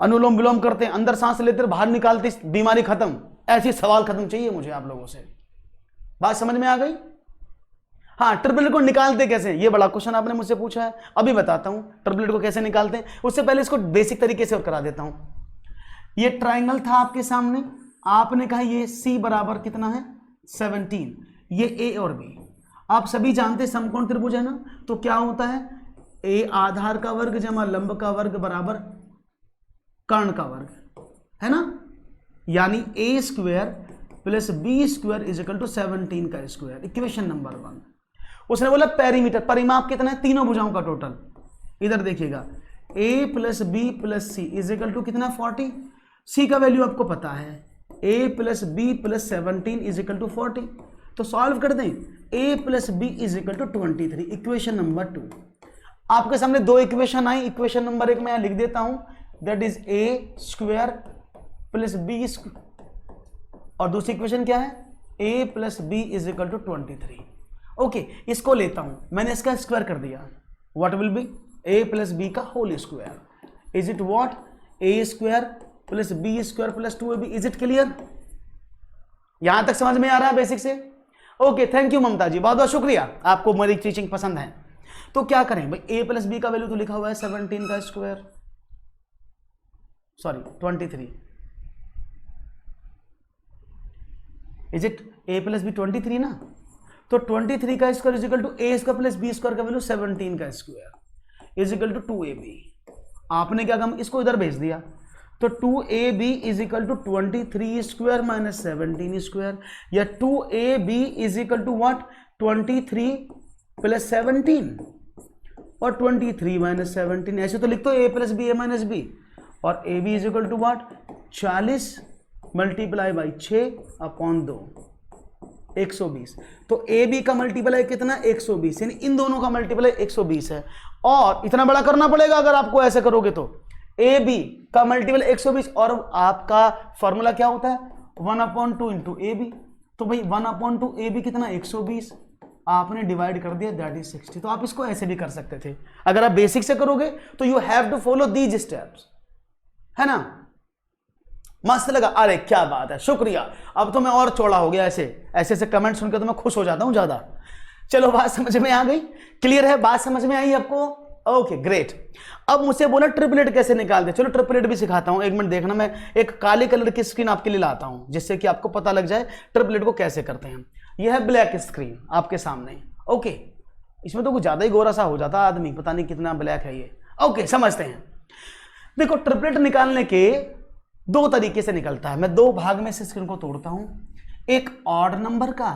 अनुलोम विलोम करते, अंदर सांस लेते बाहर निकालते, बीमारी खत्म। ऐसी सवाल खत्म चाहिए मुझे आप लोगों से। बात समझ में आ गई? हाँ, ट्रिपलेट को निकालते कैसे? ये बड़ा क्वेश्चन आपने मुझसे पूछा है, अभी बताता हूं ट्रिपलेट को कैसे निकालते हैं। उससे पहले इसको बेसिक तरीके से और करा देता हूं। ये ट्राइंगल था आपके सामने, आपने कहा ये C बराबर कितना है? 17। ये A और B आप सभी जानते हैं समकोण त्रिभुज है ना। तो क्या होता है? A आधार का वर्ग जमा लंब का वर्ग बराबर कर्ण का वर्ग, है ना? यानी A square plus B square is equal to 17 का स्क्वायर। Equation number 1। उसने बोला पेरीमीटर, परिमाप कितना है? तीनों भुजाओं का टोटल। इधर देखिएगा, A plus B plus C is equal to कितना? 40। C का वैल्यू आपको पता है, A plus B plus 17 is equal to 40। तो सॉल्व कर दें, A plus B is equal to 23। Equation number 2। आपके सामने 2 इक्वेशन आई। इक्वेशन नंबर 1 मैं यहां लिख देता हूं, that is A square plus B square, और दूसरी इक्वेशन क्या है? A plus B is equal to 23। Okay, इसको लेता हूं, मैंने इसका स्क्वायर कर दिया। What will be? A plus B का whole square. Is it what? A square plus B square plus 2AB। Is it clear? यहां तक समझ में आ रहा है बेसिक से? Okay, thank you Mamta ji, बहुत बहुत शुक्रिया, आपको मेरी टीचिंग पसंद है। तो क्या करें भाई? A प्लस B का वैल्यू तो लिखा हुआ है 17 का square, sorry 23। Is it A plus B 23 ना? तो 23 का स्क्वायर is equal to A square plus B square का वैल्यू 17 का स्क्वायर इज इक्वल टू 2AB। आपने क्या काम? इसको इधर भेज दिया। तो 2AB is equal to 23 square minus 17 square, या 2AB is equal to what? 23 plus 17 और 23 माइनस 17। ऐसे तो लिख दो A plus B A minus B, और AB is equal to what? 40 multiply by 6/2। 120। तो ए बी का मल्टीप्लाई कितना 120, यानी इन दोनों का मल्टीप्लाई 120 है। और इतना बड़ा करना पड़ेगा अगर आपको ऐसे करोगे तो, ए बी का मल्टीप्लाई 120, और आपका फॉर्मूला क्या होता है 1/2 इंटू ए बी। तो भाई 1/2 ए बी कितना 120, आपने डिवाइड कर दिया, दैट इज 60। तो आप इसको ऐसे भी कर सकते थे, अगर आप बेसिक से करोगे तो you have to follow these steps, है ना। मस्त लगा, अरे क्या बात है, शुक्रिया। अब तो मैं और चौड़ा हो गया, ऐसे ऐसे कमेंट सुनकर तो मैं खुश हो जाता हूं ज्यादा। चलो बात समझ में आ गई, क्लियर है, बात समझ में आई आपको, ओके ग्रेट। अब मुझसे बोला ट्रिपलेट कैसे निकालते, चलो ट्रिपलेट भी सिखाता हूं, एक मिनट देखना, मैं एक काले कलर की स्क्रीन आपके लिए लाता हूं जिससे कि आपको पता लग जाए ट्रिपलेट को कैसे करते हैं। यह है ब्लैक स्क्रीन आपके सामने, ओके। इसमें तो कुछ ज्यादा ही गोरा सा हो जाता आदमी, पता नहीं कितना ब्लैक है ये, ओके समझते हैं। देखो ट्रिपलेट निकालने के दो तरीके से निकलता है, मैं दो भाग में से स्क्रीन को तोड़ता हूं, एक ऑड नंबर का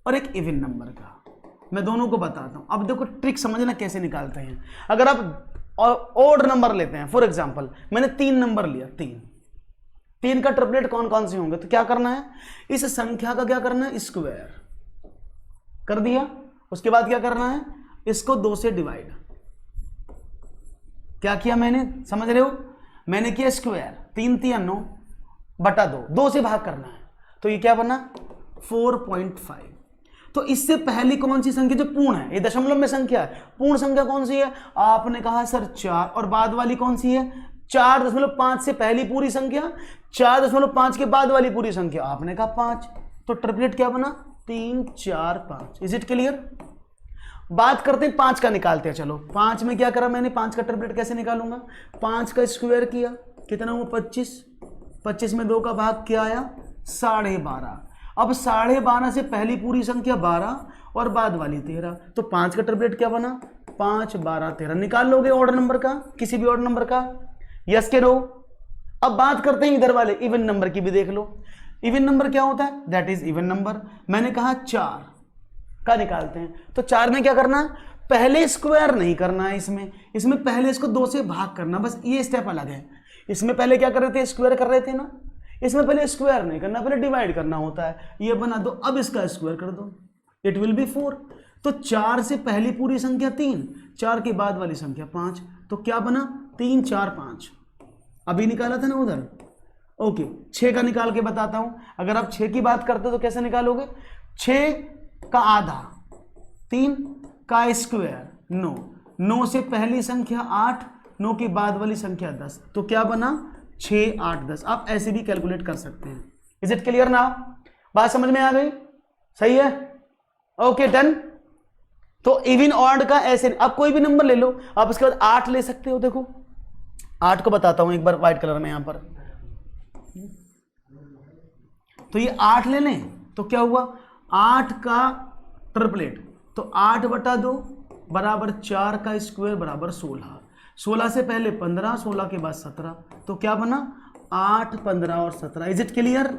और एक इवन नंबर का, मैं दोनों को बताता हूं। अब देखो ट्रिक समझना कैसे निकालते हैं। अगर आप ऑड नंबर लेते हैं, फॉर एग्जांपल मैंने 3 नंबर लिया, 3 का ट्रिपलेट कौन कौन से होंगे, तो क्या करना है, इस संख्या का क्या करना है स्क्वायर कर दिया, उसके बाद क्या करना है इसको 2 से डिवाइड, क्या किया मैंने, समझ रहे हो, मैंने किया स्क्वायर, 3 3 9 बटा 2, 2 से भाग करना है, तो ये क्या बना 4.5। तो इससे पहली कौन सी संख्या जो पूर्ण है, ये दशमलव में संख्या है, पूर्ण संख्या कौन सी है, आपने कहा सर 4, और बाद वाली कौन सी है 4.5 से पहली पूरी संख्या, 4.5 के बाद वाली पूरी संख्या, आपने कहा 5, तो ट्रिपलेट क्या बना 3 4 5। Is it clear. बात करते हैं 5 का निकालते हैं, चलो 5 में क्या करा मैंने, 5 का ट्रिपलेट कैसे निकालूंगा, 5 का स्क्वायर किया, कितना हुआ 25, 25 में 2 का भाग क्या आया 12.5। अब 12.5 से पहली पूरी संख्या 12 और बाद वाली 13, तो 5 का ट्रिपलेट क्या बना 5 12 13। निकाल लोगे ऑर्डर नंबर का, किसी भी ऑर्डर नंबर का, यस के नो। अब बात करते हैं इधर वाले इवन नंबर की भी देख लो। इवन नंबर क्या होता है, दैट इज इवन नंबर। मैंने कहा 4 का निकालते हैं, तो 4 में क्या करना है, पहले स्क्वायर नहीं करना है, इसमें पहले इसको 2 से भाग करना, बस ये स्टेप अलग है। इसमें पहले क्या कर रहे थे, स्क्वायर कर रहे थे ना, इसमें पहले स्क्वायर नहीं करना, पहले डिवाइड करना होता है। ये बना दो, अब इसका स्क्वायर कर दो, इट विल बी 4। तो 4 से पहली पूरी संख्या 3, 4 के बाद वाली संख्या 5, तो क्या बना 3 4 5, अभी निकाला था ना उधर, ओके। 6 का निकाल के बताता हूं, अगर आप 6 की बात करते हो तो कैसे निकालोगे, 6 का आधा, 3 का स्क्वायर 9, 9 से पहली संख्या 8, 9 के बाद वाली संख्या 10, तो क्या बना 6 8 10। आप ऐसे भी कैलकुलेट कर सकते हैं। इज इट क्लियर ना, बात समझ में आ गई, सही है, ओके डन। तो इवन ऑड का ऐसे, आप कोई भी नंबर ले लो, आप उसके बाद 8 ले सकते हो। देखो 8 को बताता हूं एक बार व्हाइट कलर में यहां पर, तो ये 8 ले लें, तो क्या हुआ 8 का ट्रिपलेट, तो 8 बटा 2 बराबर 4 का स्क्वायर बराबर 16, 16 से पहले 15, 16 के बाद 17, तो क्या बना 8 15 और 17। इज इट क्लियर,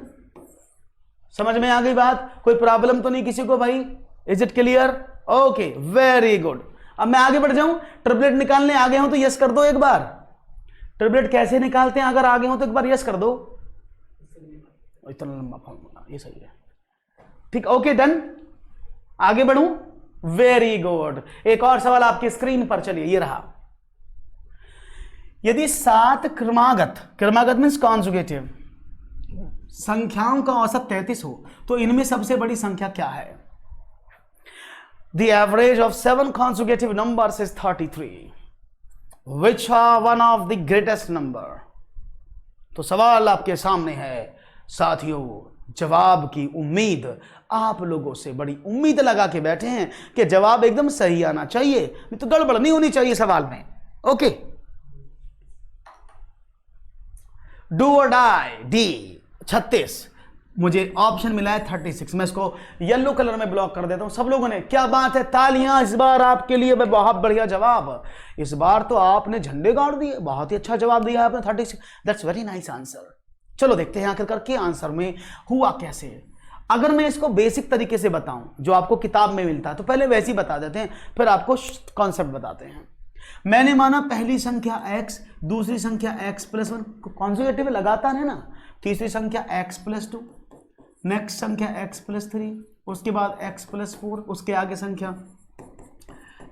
समझ में आ गई बात, कोई प्रॉब्लम तो नहीं किसी को भाई, is it clear, okay very good. अब मैं आगे बढ़ जाऊं, ट्रिपलेट निकालने आ गया हूं तो यस कर दो एक बार। ट्रिपलेट कैसे निकालते हैं अगर आगे हो तो एक बार यस कर दो, इतना लंबा फॉर्मूला, ये सही है, ठीक, ओके डन। आगे बढ़ूं, वेरी गुड। एक और सवाल आपकी स्क्रीन पर, चलिए ये रहा। यदि 7 क्रमागत मीन्स कॉन्जुगेटिव संख्याओं का औसत 33 हो तो इनमें सबसे बड़ी संख्या क्या है। The average of 7 consecutive numbers is 33. Which are one of the greatest number? तो सवाल आपके सामने है साथियों, जवाब की उम्मीद, आप लोगों से बड़ी उम्मीद लगा के बैठे हैं कि जवाब एकदम सही आना चाहिए, नहीं तो गड़बड़ नहीं होनी चाहिए सवाल में, ओके। डू और डाई, डी 36, मुझे ऑप्शन मिला है 36, मैं इसको येलो कलर में ब्लॉक कर देता हूं। सब लोगों ने, क्या बात है, तालियां इस बार आपके लिए, बहुत बढ़िया जवाब, इस बार तो आपने झंडे गाड़ दिए, बहुत ही अच्छा जवाब दिया आपने 36, दैट्स वेरी नाइस आंसर। चलो देखते हैं आखिरकार के आंसर में हुआ कैसे। अगर मैं इसको बेसिक तरीके से बताऊं जो आपको किताब में मिलता है, तो पहले वैसे ही बता देते हैं, फिर आपको कॉन्सेप्ट बताते हैं। मैंने माना पहली संख्या x, दूसरी संख्या x+1, कॉन्जुगेटिव लगातार है ना, तीसरी संख्या x+2, नेक्स्ट संख्या x+3, उसके बाद x+4, उसके आगे संख्या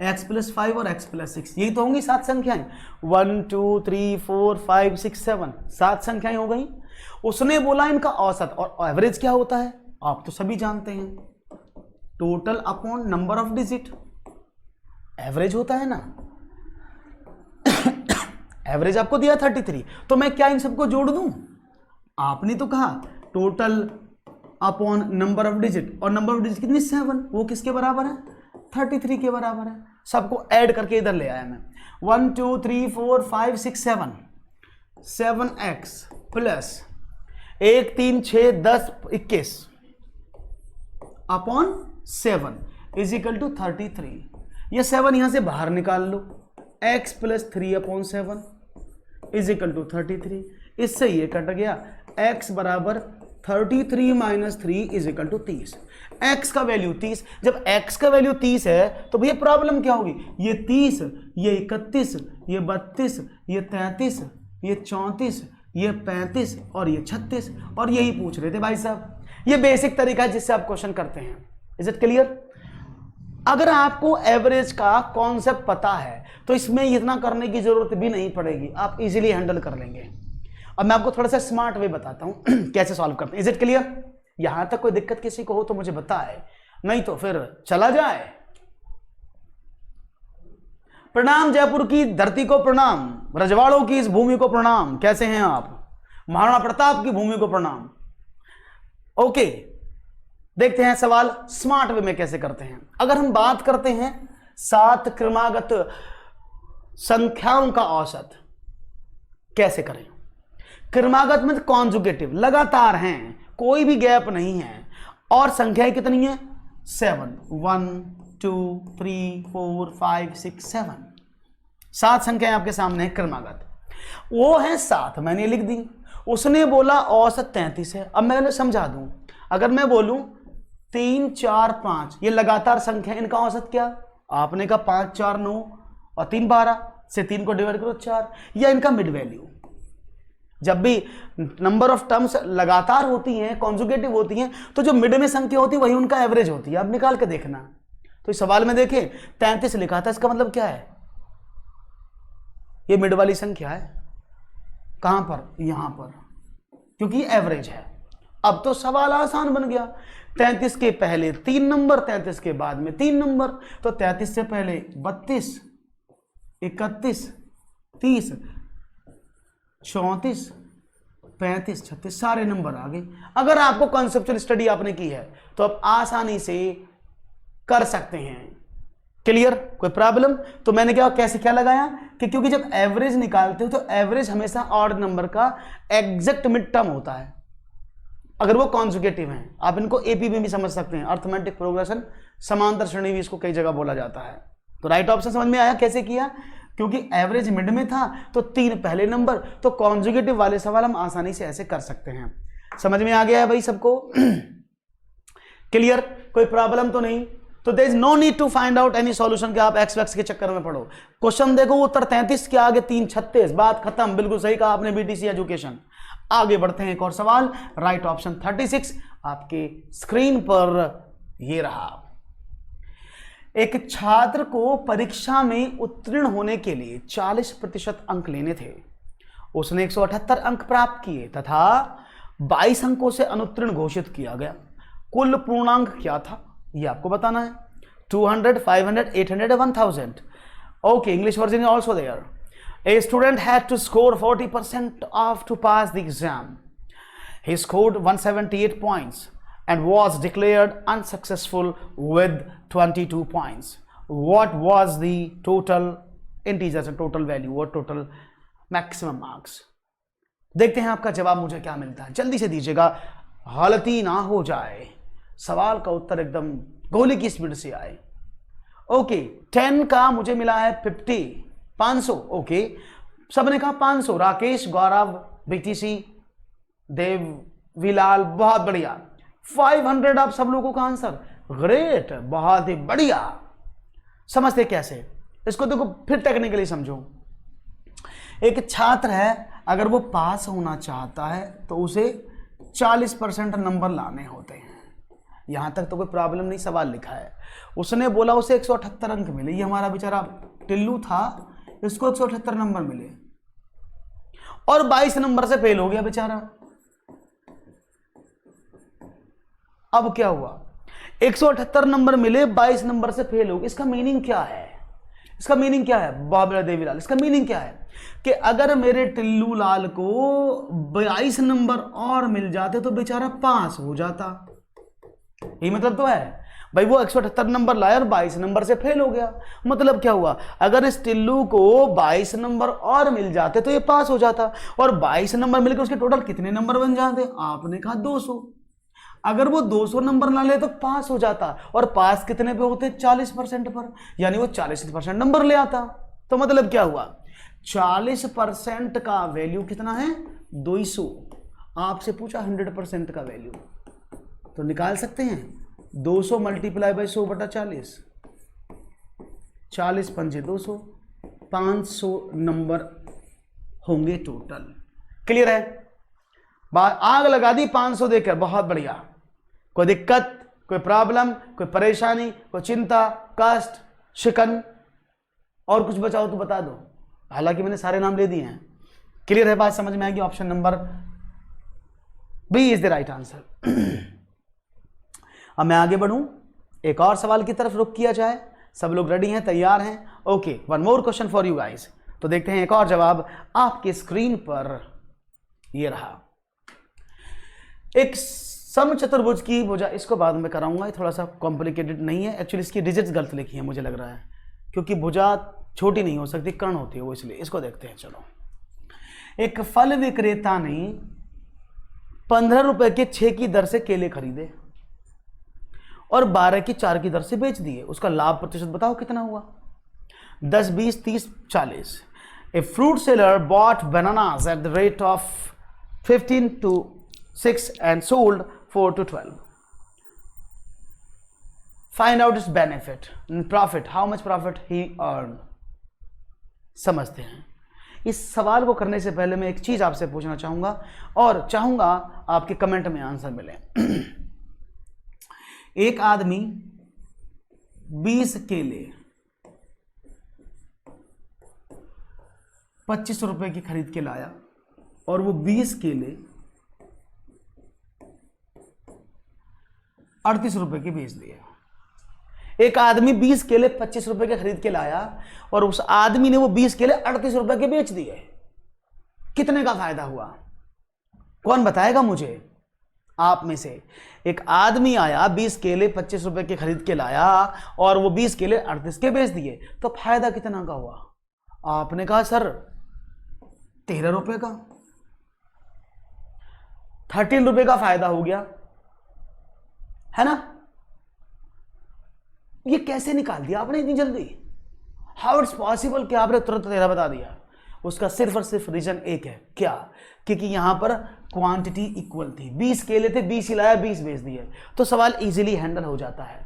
x+5 और x+6, यही तो होंगी 7 संख्याएं। 1 2 3 4 5 6 7, 7 संख्याएं हो गई। उसने बोला इनका औसत, और एवरेज क्या होता है आप तो सभी जानते हैं, total upon number of digit, average होता है ना। एवरेज आपको दिया 33, तो मैं क्या इन सबको जोड़ दूं? आपने तो कहा total upon number of digit, और नंबर ऑफ डिजिट कितनी 7, वो किसके बराबर है? 33 के बराबर है। सबको ऐड करके इधर ले आया मैं। 1 2 3 4 5 6 7, 7x plus 1 3 6 10 21 upon 7 is equal to 33। ये 7 यहां से बाहर निकाल लो, x+3 upon 7 is equal to 33। इससे ये कट गया, x बराबर 33 minus 3 is equal to 30। x का वैल्यू 30, जब x का वैल्यू 30 है तो भैया प्रॉब्लम क्या होगी? ये 30, ये 31, ये 32, ये 33, ये 34, ये 35 और ये 36, और यही पूछ रहे थे भाई साहब। ये बेसिक तरीका है जिससे आप क्वेश्चन करते हैं। Is it clear? अगर आपको एवरेज का कॉन्सेप्ट पता है तो इसमें इतना करने की जरूरत भी नहीं पड़ेगी, आप इजीली हैंडल कर लेंगे। अब मैं आपको थोड़ा सा स्मार्ट वे बताता हूं कैसे सॉल्व करते हैं। Is it clear? यहां तक कोई दिक्कत किसी को हो तो मुझे बताए, नहीं तो फिर चला जाए। प्रणाम जयपुर की धरती को प्रणाम, रजवाड़ों की इस भूमि को प्रणाम। कैसे हैं आप? महाराणा प्रताप की भूमि को प्रणाम। ओके, देखते हैं सवाल स्मार्ट वे में कैसे करते हैं। अगर हम बात करते हैं 7 क्रमागत संख्याओं का औसत कैसे करें? क्रमागत में कॉन्जुगेटिव, लगातार हैं, कोई भी गैप नहीं है, और संख्याएं कितनी है? 7, 1 2 3 4 5 6 7, 7 संख्याएं आपके सामने है क्रमागत। वो है 7, मैंने लिख दी। उसने बोला औसत 33 है। अब मैं समझा दूं, अगर मैं बोलूं 3 4 5, ये लगातार संख्या, इनका औसत क्या? आपने कहा 5 4 9 और 3 12, से 3 को डिवाइड करो 4, या इनका मिड वैल्यू। जब भी नंबर ऑफ टर्म्स लगातार होती हैं, कॉन्जुगेटिव होती हैं, तो जो मिड में संख्या होती है वही उनका एवरेज होती है। आप निकाल के देखना। तो इस सवाल में देखें 33 लिखा था, इसका मतलब क्या है? ये मिड वाली संख्या है। कहां पर? यहां पर, क्योंकि एवरेज है। अब तो सवाल आसान बन गया। 33 के पहले 3 नंबर, 33 के बाद में 3 नंबर, तो 33 से पहले 32, 31, 30, 34, 35, 36, सारे नंबर आ गए। अगर आपको कॉन्सेप्चुअल स्टडी आपने की है तो आप आसानी से कर सकते हैं। क्लियर? कोई प्रॉब्लम? तो मैंने कैसे क्या लगाया कि क्योंकि जब एवरेज निकालते हो तो एवरेज हमेशा ऑड नंबर का एग्जैक्ट मिड टर्म होता है, अगर वो कॉन्जुगेटिव हैं। आप इनको एपी में भी समझ सकते हैं, अर्थमेटिक प्रोग्रेशन, समांतर श्रेणी भी इसको कई जगह बोला जाता है। तो राइट ऑप्शन समझ में आया कैसे किया? क्योंकि एवरेज मिड में था तो 3 पहले नंबर, तो कॉन्जुगेटिव वाले सवाल हम आसानी से ऐसे कर सकते हैं। समझ में आ गया है भाई सबको? क्लियर? कोई प्रॉब्लम तो नहीं? तो there is no need to find out any solution कि आप एक्स वैक्स के चक्कर में पढ़ो। क्वेश्चन देखो, उत्तर 33 के आगे 3 36, बात खत्म। बिल्कुल सही कहा आपने, बीटीसी एजुकेशन। आगे बढ़ते हैं, एक और सवाल। राइट ऑप्शन 36 आपके स्क्रीन पर ये रहा। एक छात्र को परीक्षा में उत्तीर्ण होने के लिए 40% अंक लेने थे। उसने 178 अंक प्राप्त किए तथा 22 अंकों से अनुत्तीर्ण घोषित किया गया। कुल पूर्णांक क्या था ये आपको बताना है। 200, 500, 800, 1000। Okay, English version is also there. A student had to score 40% to pass the exam. He scored 178 points and was declared unsuccessful with 22 points. What was the total integers and total value or total maximum marks? देखते हैं आपका जवाब मुझे क्या मिलता है। जल्दी से दीजिएगा, हालती ना हो जाए, सवाल का उत्तर एकदम गोली की स्पीड से आए। ओके, 10 का मुझे मिला है 50, 500। ओके, सबने कहा 500। राकेश, गौरव, बीटीसी, देव, विलाल, बहुत बढ़िया। 500 आप सब लोगों का आंसर, ग्रेट, बहुत ही बढ़िया। समझते कैसे इसको? देखो फिर टेक्निकली समझो। एक छात्र है, अगर वो पास होना चाहता है तो उसे 40% नंबर लाने होते हैं। यहां तक तो कोई प्रॉब्लम नहीं, सवाल लिखा है। उसने बोला उसे 178 अंक मिले, ये हमारा बेचारा टिल्लू था, इसको 178 नंबर मिले और 22 नंबर से फेल हो गया बेचारा। अब क्या हुआ, 178 नंबर मिले, 22 नंबर से फेल हो गया। इसका मीनिंग क्या है? इसका मीनिंग क्या है बाबरा देवीलाल? इसका मीनिंग क्या है कि अगर मेरे टिल्लू लाल को 22 नंबर और मिल जाते तो बेचारा पास हो जाता। यही मतलब तो है भाई, वो 178 नंबर लाया और 22 नंबर से फेल हो गया। मतलब क्या हुआ, अगर इस टिल्लू को 22 नंबर और मिल जाते तो ये पास हो जाता, और 22 नंबर मिलकर उसके टोटल कितने नंबर बन जाते? आपने कहा 200। अगर वो 200 नंबर ला ले तो पास हो जाता, और पास कितने पे होते? 40% पर, यानी वो 40% नंबर ले आता। तो मतलब क्या हुआ, 40% का वैल्यू कितना है? 200। आपसे पूछा 100% का वैल्यू, तो निकाल सकते हैं 200 मल्टीप्लाई बाई 100 बटा 40, 40 पंजे 200, 500 नंबर होंगे टोटल। क्लियर है? आग लगा दी 500 देकर, बहुत बढ़िया। कोई दिक्कत, कोई प्रॉब्लम, कोई परेशानी, कोई चिंता, कष्ट, शिकन, और कुछ बचाओ तो बता दो। हालांकि मैंने सारे नाम ले दिए हैं। क्लियर है? बात समझ में आएगी? Option number B is the right answer. अब मैं आगे बढ़ूं, एक और सवाल की तरफ रुख किया जाए। सब लोग रेडी हैं, तैयार हैं? Okay, one more question for you guys. तो देखते हैं एक और जवाब आपके स्क्रीन पर। ये रहा एक समचतुर्भुज की भुजा, इसको बाद में कराऊंगा, ये थोड़ा सा कॉम्प्लिकेटेड नहीं है। एक्चुअली इसकी डिजिट्स गलत लिखी है मुझे लग रहा है, क्योंकि भुजा छोटी नहीं हो सकती, कर्ण होती है वो, इसलिए। इसको देखते हैं, चलो। एक फल विक्रेता ने 15 रुपए के 6 की दर से केले खरीदे और 12 की 4 की दर से बेच दिए। उसका लाभ प्रतिशत बताओ कितना हुआ? 10, 20, 30, 40। A fruit seller bought bananas at the rate of 15 to 6 and sold 4 to 12. Find out its benefit and profit. How much profit he earned? समझते हैं। इस सवाल को करने से पहले मैं एक चीज आपसे पूछना चाहूंगा, और चाहूंगा आपके कमेंट में आंसर मिले। एक आदमी 20 केले 25 रुपए की खरीद के लाया और वो 20 केले 38 रुपए के बेच दिए। एक आदमी 20 केले 25 रुपए के खरीद के लाया और उस आदमी ने वो 20 केले 38 रुपए के बेच दिए। कितने का फायदा हुआ? कौन बताएगा मुझे आप में से? एक आदमी आया, 20 केले 25 रुपए के खरीद के लाया और वो 20 केले 38 के बेच दिए, तो फायदा कितना का हुआ? आपने कहा सर 13 रुपए का, 13 रुपए का फायदा हो गया, है ना? ये कैसे निकाल दिया आपने इतनी जल्दी? हाउ इट्स पॉसिबल कि आपने तुरंत 13 बता दिया? उसका सिर्फ और सिर्फ रीजन एक है, क्या? क्योंकि यहां पर क्वांटिटी इक्वल थी। 20 केले थे, 20 ही लाया, 20 बेच दिए, तो सवाल इजीली हैंडल हो जाता है।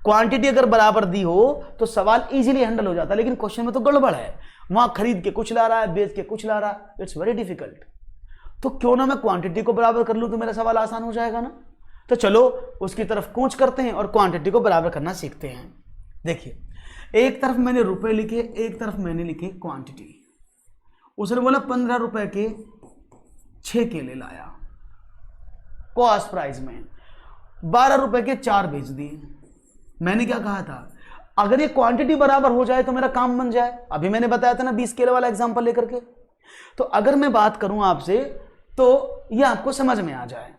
क्वांटिटी अगर बराबर दी हो तो सवाल इजीली हैंडल हो जाता है, लेकिन क्वेश्चन में तो गड़बड़ है। वहां खरीद के कुछ ला रहा है, बेच के कुछ ला रहा है, इट्स वेरी डिफिकल्ट। तो क्यों ना मैं क्वांटिटी को बराबर कर लूं तो मेरा सवाल आसान हो जाएगा ना। तो चलो उसकी तरफ कूच करते हैं और क्वांटिटी को बराबर करना सीखते हैं। देखिए, एक तरफ मैंने रुपए लिखे, एक तरफ मैंने लिखे क्वांटिटी। उसने बोला 15 रुपए के 6 केले लाया कॉस्ट प्राइस में, 12 रुपए के 4 बेच दिए। मैंने क्या कहा था? अगर ये क्वांटिटी बराबर हो जाए तो मेरा काम बन जाए। अभी मैंने बताया था ना 20 केले वाला एग्जांपल लेकर के। तो अगर मैं बात करूं आपसे तो ये आपको समझ में आ जाए,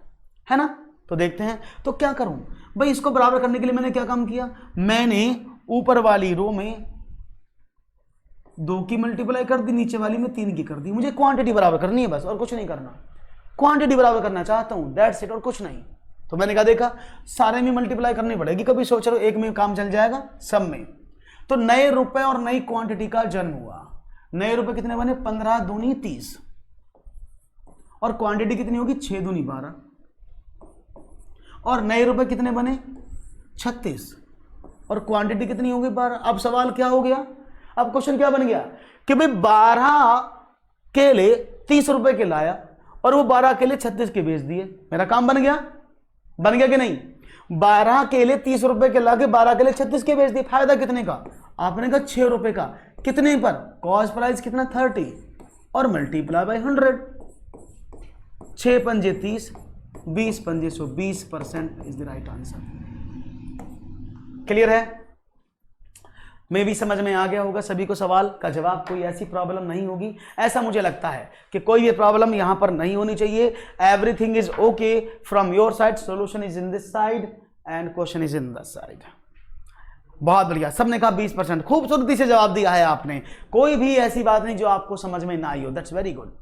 है ना? तो देखते हैं। तो क्या करूं भाई, इसको बराबर करने के लिए मैंने क्या काम किया? मैंने ऊपर वाली रो में 2 की मल्टीप्लाई कर दी, नीचे वाली में 3 की कर दी। मुझे क्वांटिटी बराबर करनी है बस, और कुछ नहीं करना। क्वांटिटी बराबर करना चाहता हूं, दैट्स इट, और कुछ नहीं। तो मैंने कहा देखा सारे में मल्टीप्लाई करनी पड़ेगी, कभी सोच रहे हो एक में काम चल जाएगा, सब में। तो नए रुपए और नई क्वांटिटी का जन्म हुआ। नए रुपए कितने बने? 15 दूनी 30, और क्वांटिटी कितनी होगी? 6 दूनी 12, और नए रुपए कितने बने? 36, और क्वांटिटी कितनी होगी? 12। अब सवाल क्या हो गया? अब क्वेश्चन क्या बन गया कि भाई 12 केले 30 रुपए के लाया और वो 12 केले 36 के बेच दिए, मेरा काम बन गया कि नहीं? 12 केले 30 रुपए के ला के 12 केले 36 के बेच दिए, फायदा कितने का? आपने कहा 6 रुपए का। कितने पर? कॉस्ट प्राइस कितना 30 और मल्टीप्लाई बाय 100। 6 पंजे 30, 20 पंजे 120% is the right answer. Clear है? मैं भी समझ में आ गया होगा सभी को, सवाल का जवाब, कोई ऐसी प्रॉब्लम नहीं होगी, ऐसा मुझे लगता है कि कोई भी प्रॉब्लम यहां पर नहीं होनी चाहिए। Everything is okay from your side, solution is in this side and question is in this side. बहुत बढ़िया, सबने कहा 20%, खूबसूरती से जवाब दिया है आपने, कोई भी ऐसी बात नहीं जो आपको समझ में ना आई हो, दैट्स वेरी गुड।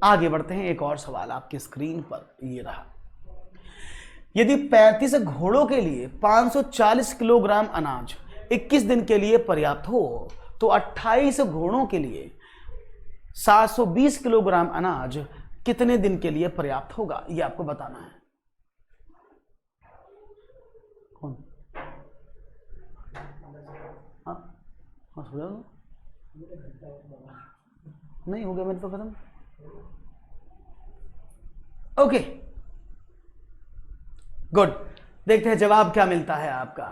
आगे बढ़ते हैं, एक और सवाल आपकी स्क्रीन पर ये रहा। यदि 35 घोड़ों के लिए 540 किलोग्राम अनाज 21 दिन के लिए पर्याप्त हो तो 28 घोड़ों के लिए 720 किलोग्राम अनाज कितने दिन के लिए पर्याप्त होगा, यह आपको बताना है। कौन? नहीं हो गया मेरे तो खत्म। ओके गुड, देखते हैं जवाब क्या मिलता है आपका।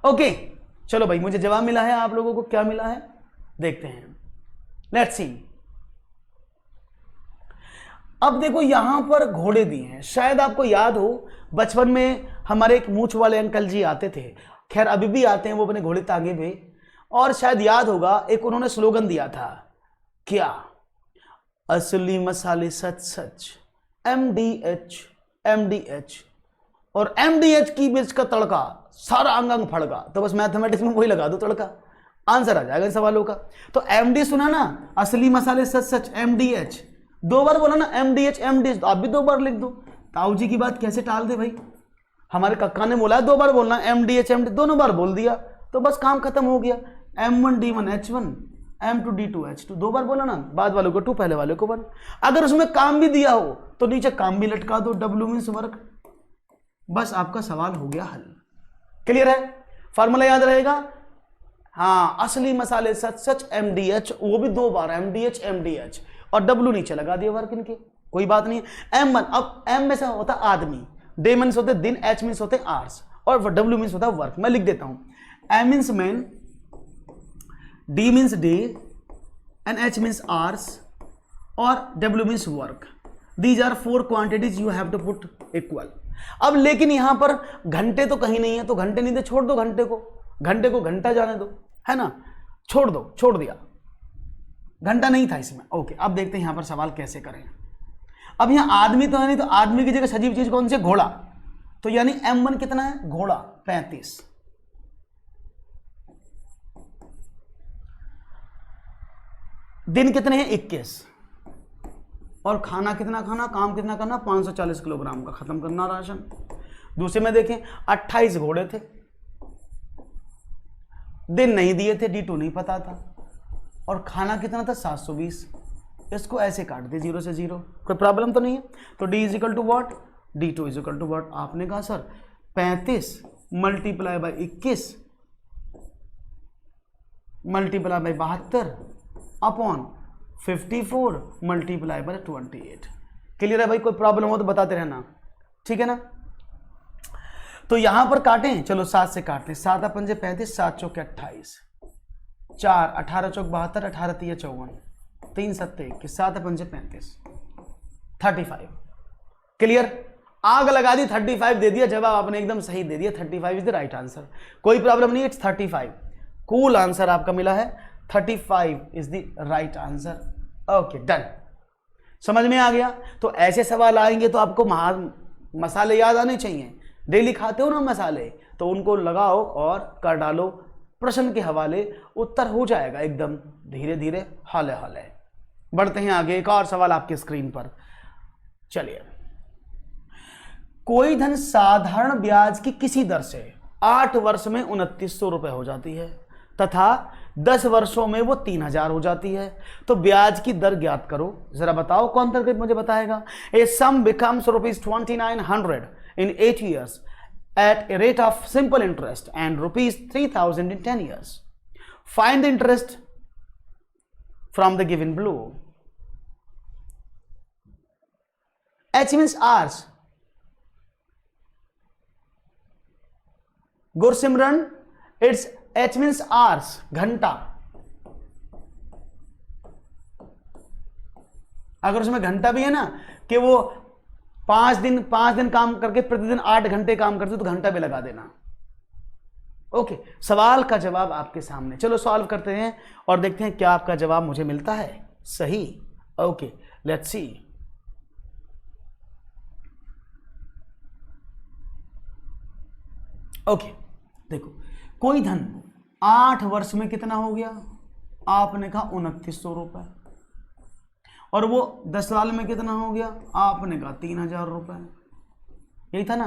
ओके चलो भाई, मुझे जवाब मिला है, आप लोगों को क्या मिला है देखते हैं, लेट्स सी। अब देखो यहां पर घोड़े दिए हैं, शायद आपको याद हो बचपन में हमारे एक मूंछ वाले अंकल जी आते थे, खैर अभी भी आते हैं, वो अपने घोड़े तांगे पे, और शायद याद होगा एक उन्होंने स्लोगन दिया था, क्या? असली मसाले सच सच, MDH MDH, और MDH की मिर्च का तड़का सारा अंग अंग फड़का। तो बस मैथमेटिक्स में वही लगा दो तड़का, आंसर आ जाएगा इन सवालों का। तो MD सुना ना, असली मसाले सच सच, MDH 2 बार बोला ना, MDH MDH, तो आप भी 2 बार लिख दो। ताऊ जी की बात कैसे टाल दे भाई, हमारे कक्का ने बोला 2 बार बोलना, MDH MD दोनों बार बोल दिया तो बस काम खत्म हो गया। M1D1H1 M2D2H2 2 बार बोला ना, बाद वालों को 2 पहले वाले को 1। अगर उसमें काम भी दिया हो तो नीचे काम भी लटका दो, W मीन्स वर्क, बस आपका सवाल हो गया हल। क्लियर है? फॉर्मूला याद रहेगा? हाँ, असली मसाले सच सच MDH, वो भी 2 बार MDH MDH, और W नीचे लगा दिया वर्क इनके, कोई बात नहीं। M1, अब M में से होता आदमी, D मीन्स होते दिन, H मीन्स होते आवर्स, और W मीन्स होता वर्क। मैं लिख देता हूं, M means man, D means day and H means hours, और W means work. These are 4 quantities you have to put equal. अब लेकिन यहां पर घंटे तो कहीं नहीं है, तो घंटे नहीं दे, छोड़ दो घंटे को घंटा जाने दो, है ना, छोड़ दो, छोड़ दिया, घंटा नहीं था इसमें। ओके, अब देखते हैं यहां पर सवाल कैसे करें। अब यहां आदमी तो है नहीं, तो आदमी की जगह सजीव चीज कौन सी? घोड़ा। तो यानी M1 कितना है? घोड़ा 35, दिन कितने हैं? 21, और खाना कितना खाना, काम कितना करना? 540 किलोग्राम का खत्म करना राशन। दूसरे में देखें 28 घोड़े थे, दिन नहीं दिए थे, D2 नहीं पता था, और खाना कितना था? 720। इसको ऐसे काट दे 0 से 0, कोई प्रॉब्लम तो नहीं है। तो D is equal to what? D2 is equal to what? आपने कहा sir 35 multiply by 21 multiply by 72 upon 54 multiply by 28। Clear है भाई? कोई प्रॉब्लम हो तो बताते रहना, ठीक है ना। तो यहां पर काटें, चलो 7 से काटते हैं, 7 पंजे 35, 7 चौके 28, 4 18 चौक 72, 18 3 54, 3 7 21, 7 पंजे 35, 35। क्लियर? आग लगा दी, 35 दे दिया, जवाब आपने एकदम सही दे दिया, 35 इज द राइट आंसर, कोई प्रॉब्लम नहीं, इट्स 35। कूल आंसर आपका मिला है, 35 is the right answer. Okay done, समझ में आ गया। तो ऐसे सवाल आएंगे तो आपको मसाले याद आने चाहिए, डेली खाते हो ना मसाले, तो उनको लगाओ और कर डालो प्रश्न के हवाले, उत्तर हो जाएगा एकदम धीरे धीरे, हौले हौले। बढ़ते हैं आगे, एक और सवाल आपकी स्क्रीन पर। चलिए, कोई धन साधारण ब्याज की किसी दर से 8 वर्ष में 2900 रुपए हो जाती है तथा 10 वर्षों में वो 3000 हो जाती है। तो ब्याज की दर ज्ञात करो। जरा बताओ कौन तरकीब मुझे बताएगा। A sum becomes ₹2900 in 8 years at a rate of simple interest and ₹3000 in 10 years. Find the interest from the given below. H means hours. Gursimran, it's H means hours, घंटा। अगर उसमें घंटा भी है ना कि वो 5 दिन काम करके प्रतिदिन 8 घंटे काम करते तो घंटा भी लगा देना। ओके, सवाल का जवाब आपके सामने। चलो सॉल्व करते हैं और देखते हैं क्या आपका जवाब मुझे मिलता है सही। Okay, let's see. ओके, देखो कोई धन 8 वर्ष में कितना हो गया, आपने कहा 2900 रुपए, और वो 10 साल में कितना हो गया, आपने कहा 3000 रुपए। यही था ना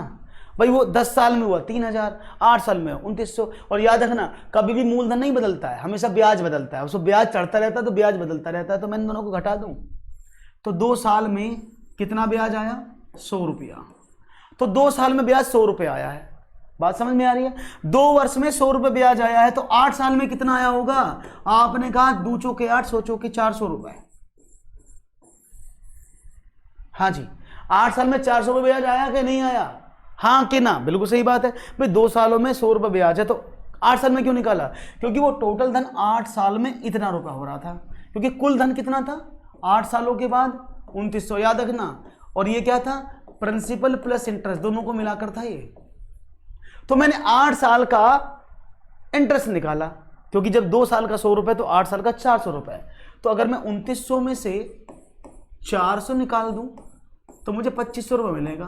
भाई, वो 10 साल में हुआ 3000, 8 साल में 2900। और याद रखना कभी भी मूलधन नहीं बदलता है, हमेशा ब्याज बदलता है। उसको ब्याज चढ़ता रहता है तो ब्याज बदलता रहता है। तो मैं इन दोनों को घटा दूं तो 2 साल में कितना ब्याज आया, 100 रुपया। तो 2 साल में ब्याज 100 रुपये आया है। बात समझ में आ रही है। 2 वर्ष में 100 रुपये ब्याज आया है तो 8 साल में कितना आया होगा, आपने कहा 2 चौके 8, 100 चौके 400 रुपए। हाँ जी, 8 साल में 400 रुपये ब्याज आया कि नहीं आया, हाँ कि ना, बिल्कुल सही बात है भाई। 2 सालों में 100 रुपये ब्याज है तो 8 साल में क्यों निकाला, क्योंकि वो टोटल धन 8 साल में इतना रुपया हो रहा था, क्योंकि कुल धन कितना था 8 सालों के बाद 2900, याद रखना। और ये क्या था, प्रिंसिपल प्लस इंटरेस्ट दोनों को मिलाकर था ये। तो मैंने 8 साल का इंटरेस्ट निकाला, क्योंकि जब 2 साल का 100 रुपए तो 8 साल का 400 रुपए। तो अगर मैं 2900 में से 400 निकाल दूं तो मुझे 2500 रुपये मिलेगा।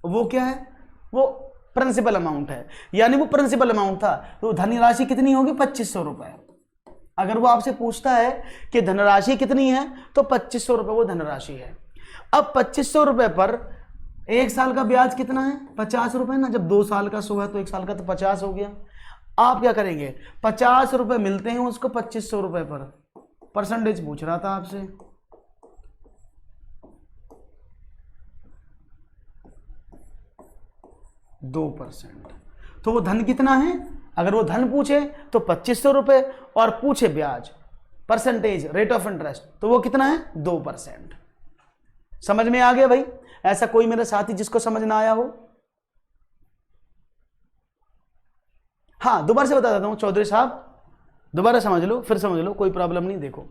वो क्या है, वो प्रिंसिपल अमाउंट है, यानी वो प्रिंसिपल अमाउंट था। तो धनराशि कितनी होगी, 2500 रुपये। अगर वो आपसे पूछता है कि धनराशि कितनी है तो 2500 रुपये वो धनराशि है। अब 2500 रुपये पर 1 साल का ब्याज कितना है, 50 रुपये ना। जब 2 साल का 100 है तो 1 साल का तो 50 हो गया। आप क्या करेंगे, 50 रुपये मिलते हैं उसको 2500 रुपये पर, परसेंटेज पूछ रहा था आपसे। %2। तो वो धन कितना है, अगर वो धन पूछे तो 2500 रुपये और पूछे ब्याज परसेंटेज रेट ऑफ इंटरेस्ट तो वो कितना है 2%। समझ में आ गया भाई। ऐसा कोई मेरा साथी जिसको समझ ना आया हो, हाँ दोबारा से बता देता हूं चौधरी साहब, दोबारा समझ लो, फिर समझ लो, कोई प्रॉब्लम नहीं। देखो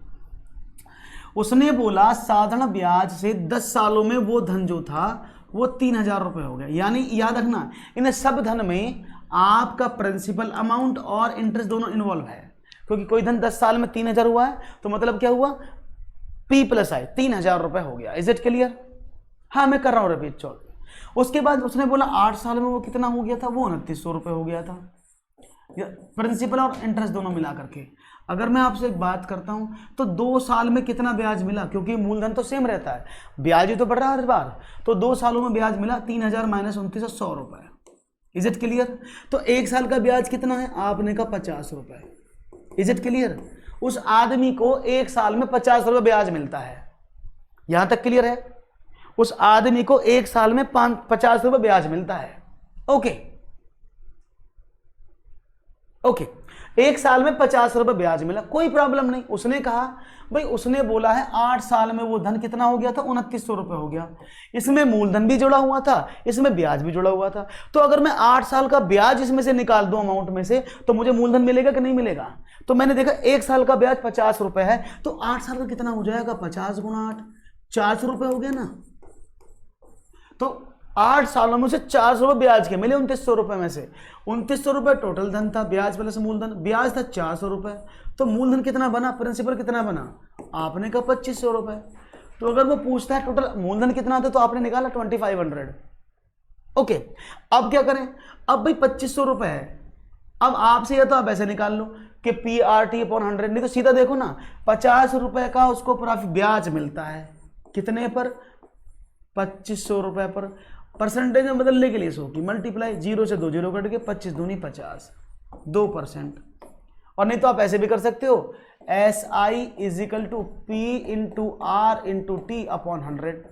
उसने बोला साधारण ब्याज से 10 सालों में वो धन जो था वो 3000 रुपये हो गया। यानी याद रखना इन सब धन में आपका प्रिंसिपल अमाउंट और इंटरेस्ट दोनों इन्वॉल्व है, क्योंकि कोई धन 10 साल में 3000 हुआ है तो मतलब क्या हुआ, P+I 3000 रुपये हो गया। Is it clear. हाँ मैं कर रहा हूँ रिपीट चौधरी। उसके बाद उसने बोला 8 साल में वो कितना हो गया था, वो 2900 रुपये हो गया था, प्रिंसिपल और इंटरेस्ट दोनों मिला करके। अगर मैं आपसे एक बात करता हूं तो 2 साल में कितना ब्याज मिला, क्योंकि मूलधन तो सेम रहता है, ब्याज ही तो बढ़ रहा है हर बार। तो 2 सालों में ब्याज मिला 3000 माइनस 2900, 100 रुपये। Is it clear. तो 1 साल का ब्याज कितना है, आपने कहा 50 रुपये। Is it clear. उस आदमी को 1 साल में 50 रुपये ब्याज मिलता है, यहां तक क्लियर है। उस आदमी को 1 साल में 50 रुपये ब्याज मिलता है। ओके ओके, 1 साल में 50 रुपये ब्याज मिला, कोई प्रॉब्लम नहीं। उसने कहा भाई, उसने बोला है 8 साल में वो धन कितना हो गया था, 2900 रुपये हो गया। इसमें मूलधन भी जुड़ा हुआ था, इसमें ब्याज भी जुड़ा हुआ था। तो अगर मैं 8 साल का ब्याज इसमें से निकाल दूं अमाउंट में से तो मुझे मूलधन मिलेगा कि नहीं मिलेगा। तो मैंने देखा 1 साल का ब्याज 50 रुपये है तो 8 साल का कितना हो जाएगा, 50 गुणा 8, 400 रुपये हो गया ना। तो 8 सालों में से 400 रुपये ब्याज के मिले 2900 रुपये में से। 2900 रुपये टोटल धन था, ब्याज प्लस मूलधन, ब्याज था 400 रुपये। तो मूलधन कितना बना, प्रिंसिपल कितना बना, आपने कहा 2500 रुपये। तो अगर वो पूछता है टोटल मूलधन कितना था तो आपने निकाला 2500। ओके, अब क्या करें, अब भाई 2500 रुपये है। अब आपसे या तो आप ऐसे निकाल लो कि PRT/100, नहीं तो सीधा देखो ना, 50 रुपये का उसको ब्याज मिलता है, कितने पर, 2500 रुपये पर। परसेंटेज में बदलने के लिए 100 की मल्टीप्लाई, 0 से 2 0 कट के 25 दूनी 50, 2%। और नहीं तो आप ऐसे भी कर सकते हो, SI is equal to P into R into T upon 100।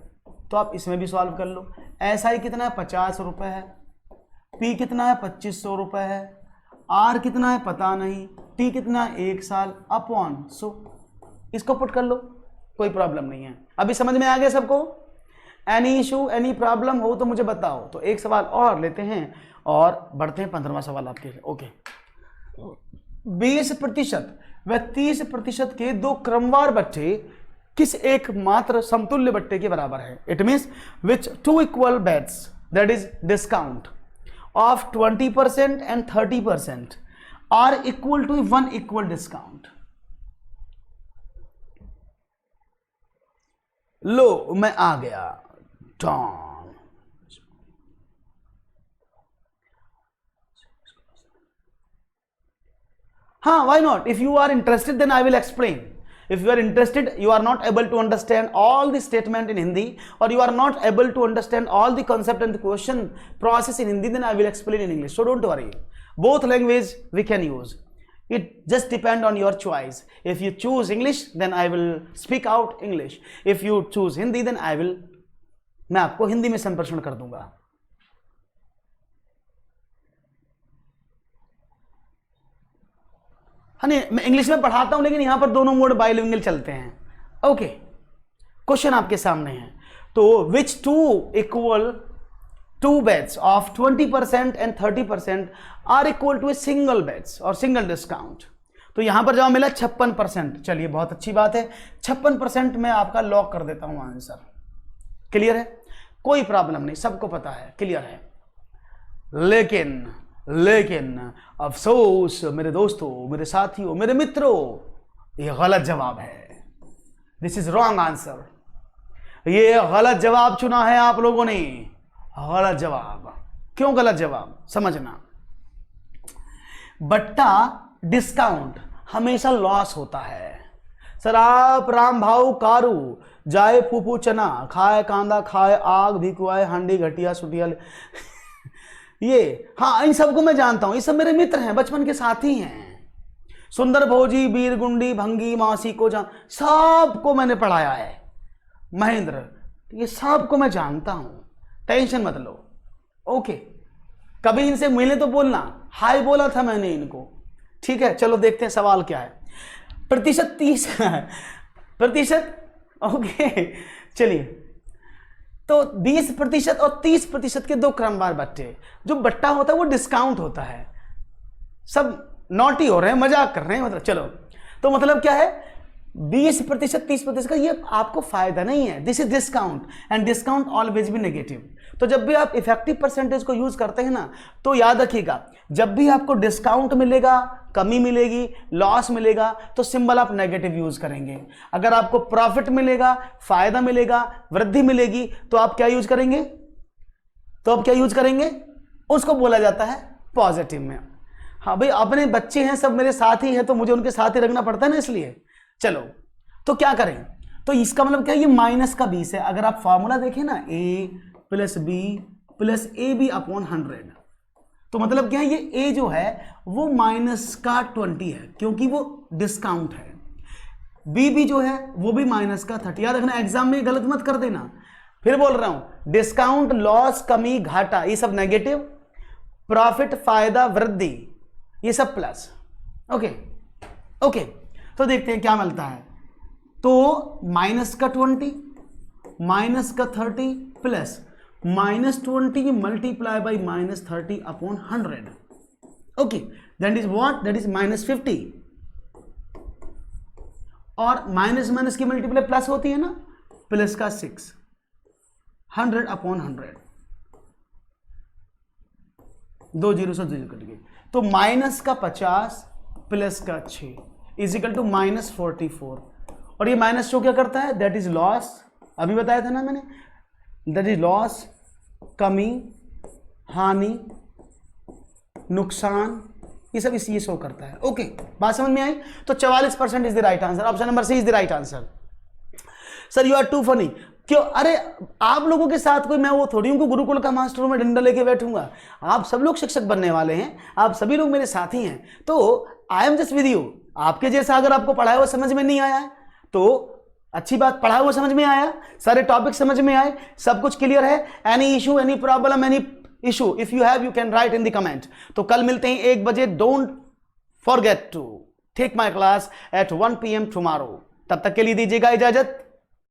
तो आप इसमें भी सॉल्व कर लो। SI कितना है 50 रुपये है, P कितना है 2500 रुपये है, R कितना है पता नहीं, T कितना है 1 साल अपॉन 100। इसको पुट कर लो, कोई प्रॉब्लम नहीं है। अभी समझ में आ गया सबको? एनी इशू, एनी प्रॉब्लम हो तो मुझे बताओ। तो एक सवाल और लेते हैं और बढ़ते हैं 15वां सवाल आपके लिए। ओके, 20% व 30% के दो क्रमवार बट्टे किस एक मात्र समतुल्य बट्टे के बराबर है? It means which two equal bets that is discount of 20% and 30% are equal to 1 equal discount. लो मैं आ गया। डॉन, हाँ, why not? If you are interested, then I will explain. If you are interested, you are not able to understand all the statement in Hindi, or you are not able to understand all the concept and the question process in Hindi, then I will explain in English. So don't worry. Both language we can use. It just depend on your choice. If you choose English, then I will speak out English. If you choose Hindi, then मैं आपको हिंदी में संप्रेषण कर दूंगा। हाँ, नहीं, मैं English में पढ़ाता हूं, लेकिन यहां पर दोनों मोड बाइलिंगुअल चलते हैं। ओके, क्वेश्चन आपके सामने है। तो which two equal to bets of 20% and 30% are equal to a single bets और सिंगल डिस्काउंट। तो यहां पर जवाब मिला 56%। चलिए, बहुत अच्छी बात है, 56% में आपका लॉक कर देता हूं आंसर। क्लियर है? कोई प्रॉब्लम नहीं, सबको पता है, क्लियर है। लेकिन अफसोस मेरे दोस्तों, मेरे साथियों, मेरे मित्रों, ये गलत जवाब है। This is wrong answer. ये गलत जवाब चुना है आप लोगों ने, गलत जवाब। क्यों गलत जवाब? समझना, बट्टा डिस्काउंट हमेशा लॉस होता है। सर आप राम भाव कारू जाए फूफू चना खाए कांदा खाए आग भिकुआए हांडी घटिया सुटिया ये, हाँ, इन सबको मैं जानता हूं, ये सब मेरे मित्र हैं, बचपन के साथी हैं। सुंदर भोजी, बीरगुंडी, भंगी, मासी को सबको मैंने पढ़ाया है। महेंद्र, ये सबको मैं जानता हूं, टेंशन मत लो। ओके, कभी इनसे मिले तो बोलना, हाय बोला था मैंने इनको। ठीक है, चलो देखते हैं सवाल क्या है। प्रतिशत 30%। ओके, चलिए, तो 20% और 30% के दो क्रमवार बट्टे। जो बट्टा होता है वो डिस्काउंट होता है। सब नॉटी हो रहे हैं, मजाक कर रहे हैं, मतलब चलो। तो मतलब क्या है, 20% 30% का ये आपको फायदा नहीं है। This is discount and discount always भी नेगेटिव। तो जब भी आप इफेक्टिव परसेंटेज को यूज करते हैं ना, तो याद रखिएगा, जब भी आपको डिस्काउंट मिलेगा, कमी मिलेगी, लॉस मिलेगा, तो सिंबल आप नेगेटिव यूज करेंगे। अगर आपको प्रॉफिट मिलेगा, फायदा मिलेगा, वृद्धि मिलेगी, तो आप क्या यूज करेंगे? उसको बोला जाता है पॉजिटिव में। हाँ भाई, अपने बच्चे हैं, सब मेरे साथ ही हैं, तो मुझे उनके साथ ही रखना पड़ता है ना, इसलिए। चलो, तो क्या करें? तो इसका मतलब क्या है, ये माइनस का 20 है। अगर आप फॉर्मूला देखें ना, A + B + AB अपॉन 100, तो मतलब क्या है, ये A जो है वो माइनस का 20 है, क्योंकि वो डिस्काउंट है। B भी जो है वो भी माइनस का 30। याद रखना, एग्जाम में गलत मत कर देना। फिर बोल रहा हूं, डिस्काउंट, लॉस, कमी, घाटा, ये सब नेगेटिव, प्रॉफिट, फायदा, वृद्धि, ये सब प्लस। ओके, तो देखते हैं क्या मिलता है। तो माइनस का 20, माइनस का 30 plus -20 multiply by -30 upon 100। Okay, that is what? That is -50। और माइनस की मल्टीप्लाई प्लस होती है ना, प्लस का 6, 100 अपॉन 100, 2 0 से 2 कट गए। तो माइनस का 50 प्लस का 6 इजिकल टू -44। और ये माइनस शो क्या करता है? That is loss. अभी बताया था ना मैंने, दैट इज लॉस, कमी, हानि, नुकसान, ये सब इसलिए शो करता है। ओके, बात समझ में आई? तो 44% is the right answer. Option number C is the right answer. Sir you are to funny. क्यों? अरे आप लोगों के साथ कोई मैं वो थोड़ी हूं कि गुरुकुल का मास्टर हूं, मैं डंडा लेके बैठूंगा। आप सब लोग शिक्षक बनने वाले हैं, आप सभी लोग मेरे साथी हैं, तो I am just with you. आपके जैसा अगर आपको पढ़ाया हुआ समझ में नहीं आया है तो अच्छी बात, पढ़ा हुआ समझ में आया, सारे टॉपिक समझ में आए, सब कुछ क्लियर है। Any issue, any problem, any issue if you have, you can write in the comment. तो कल मिलते हैं 1 बजे। Don't forget to take my class at 1 PM tomorrow. तब तक के लिए दीजिएगा इजाजत।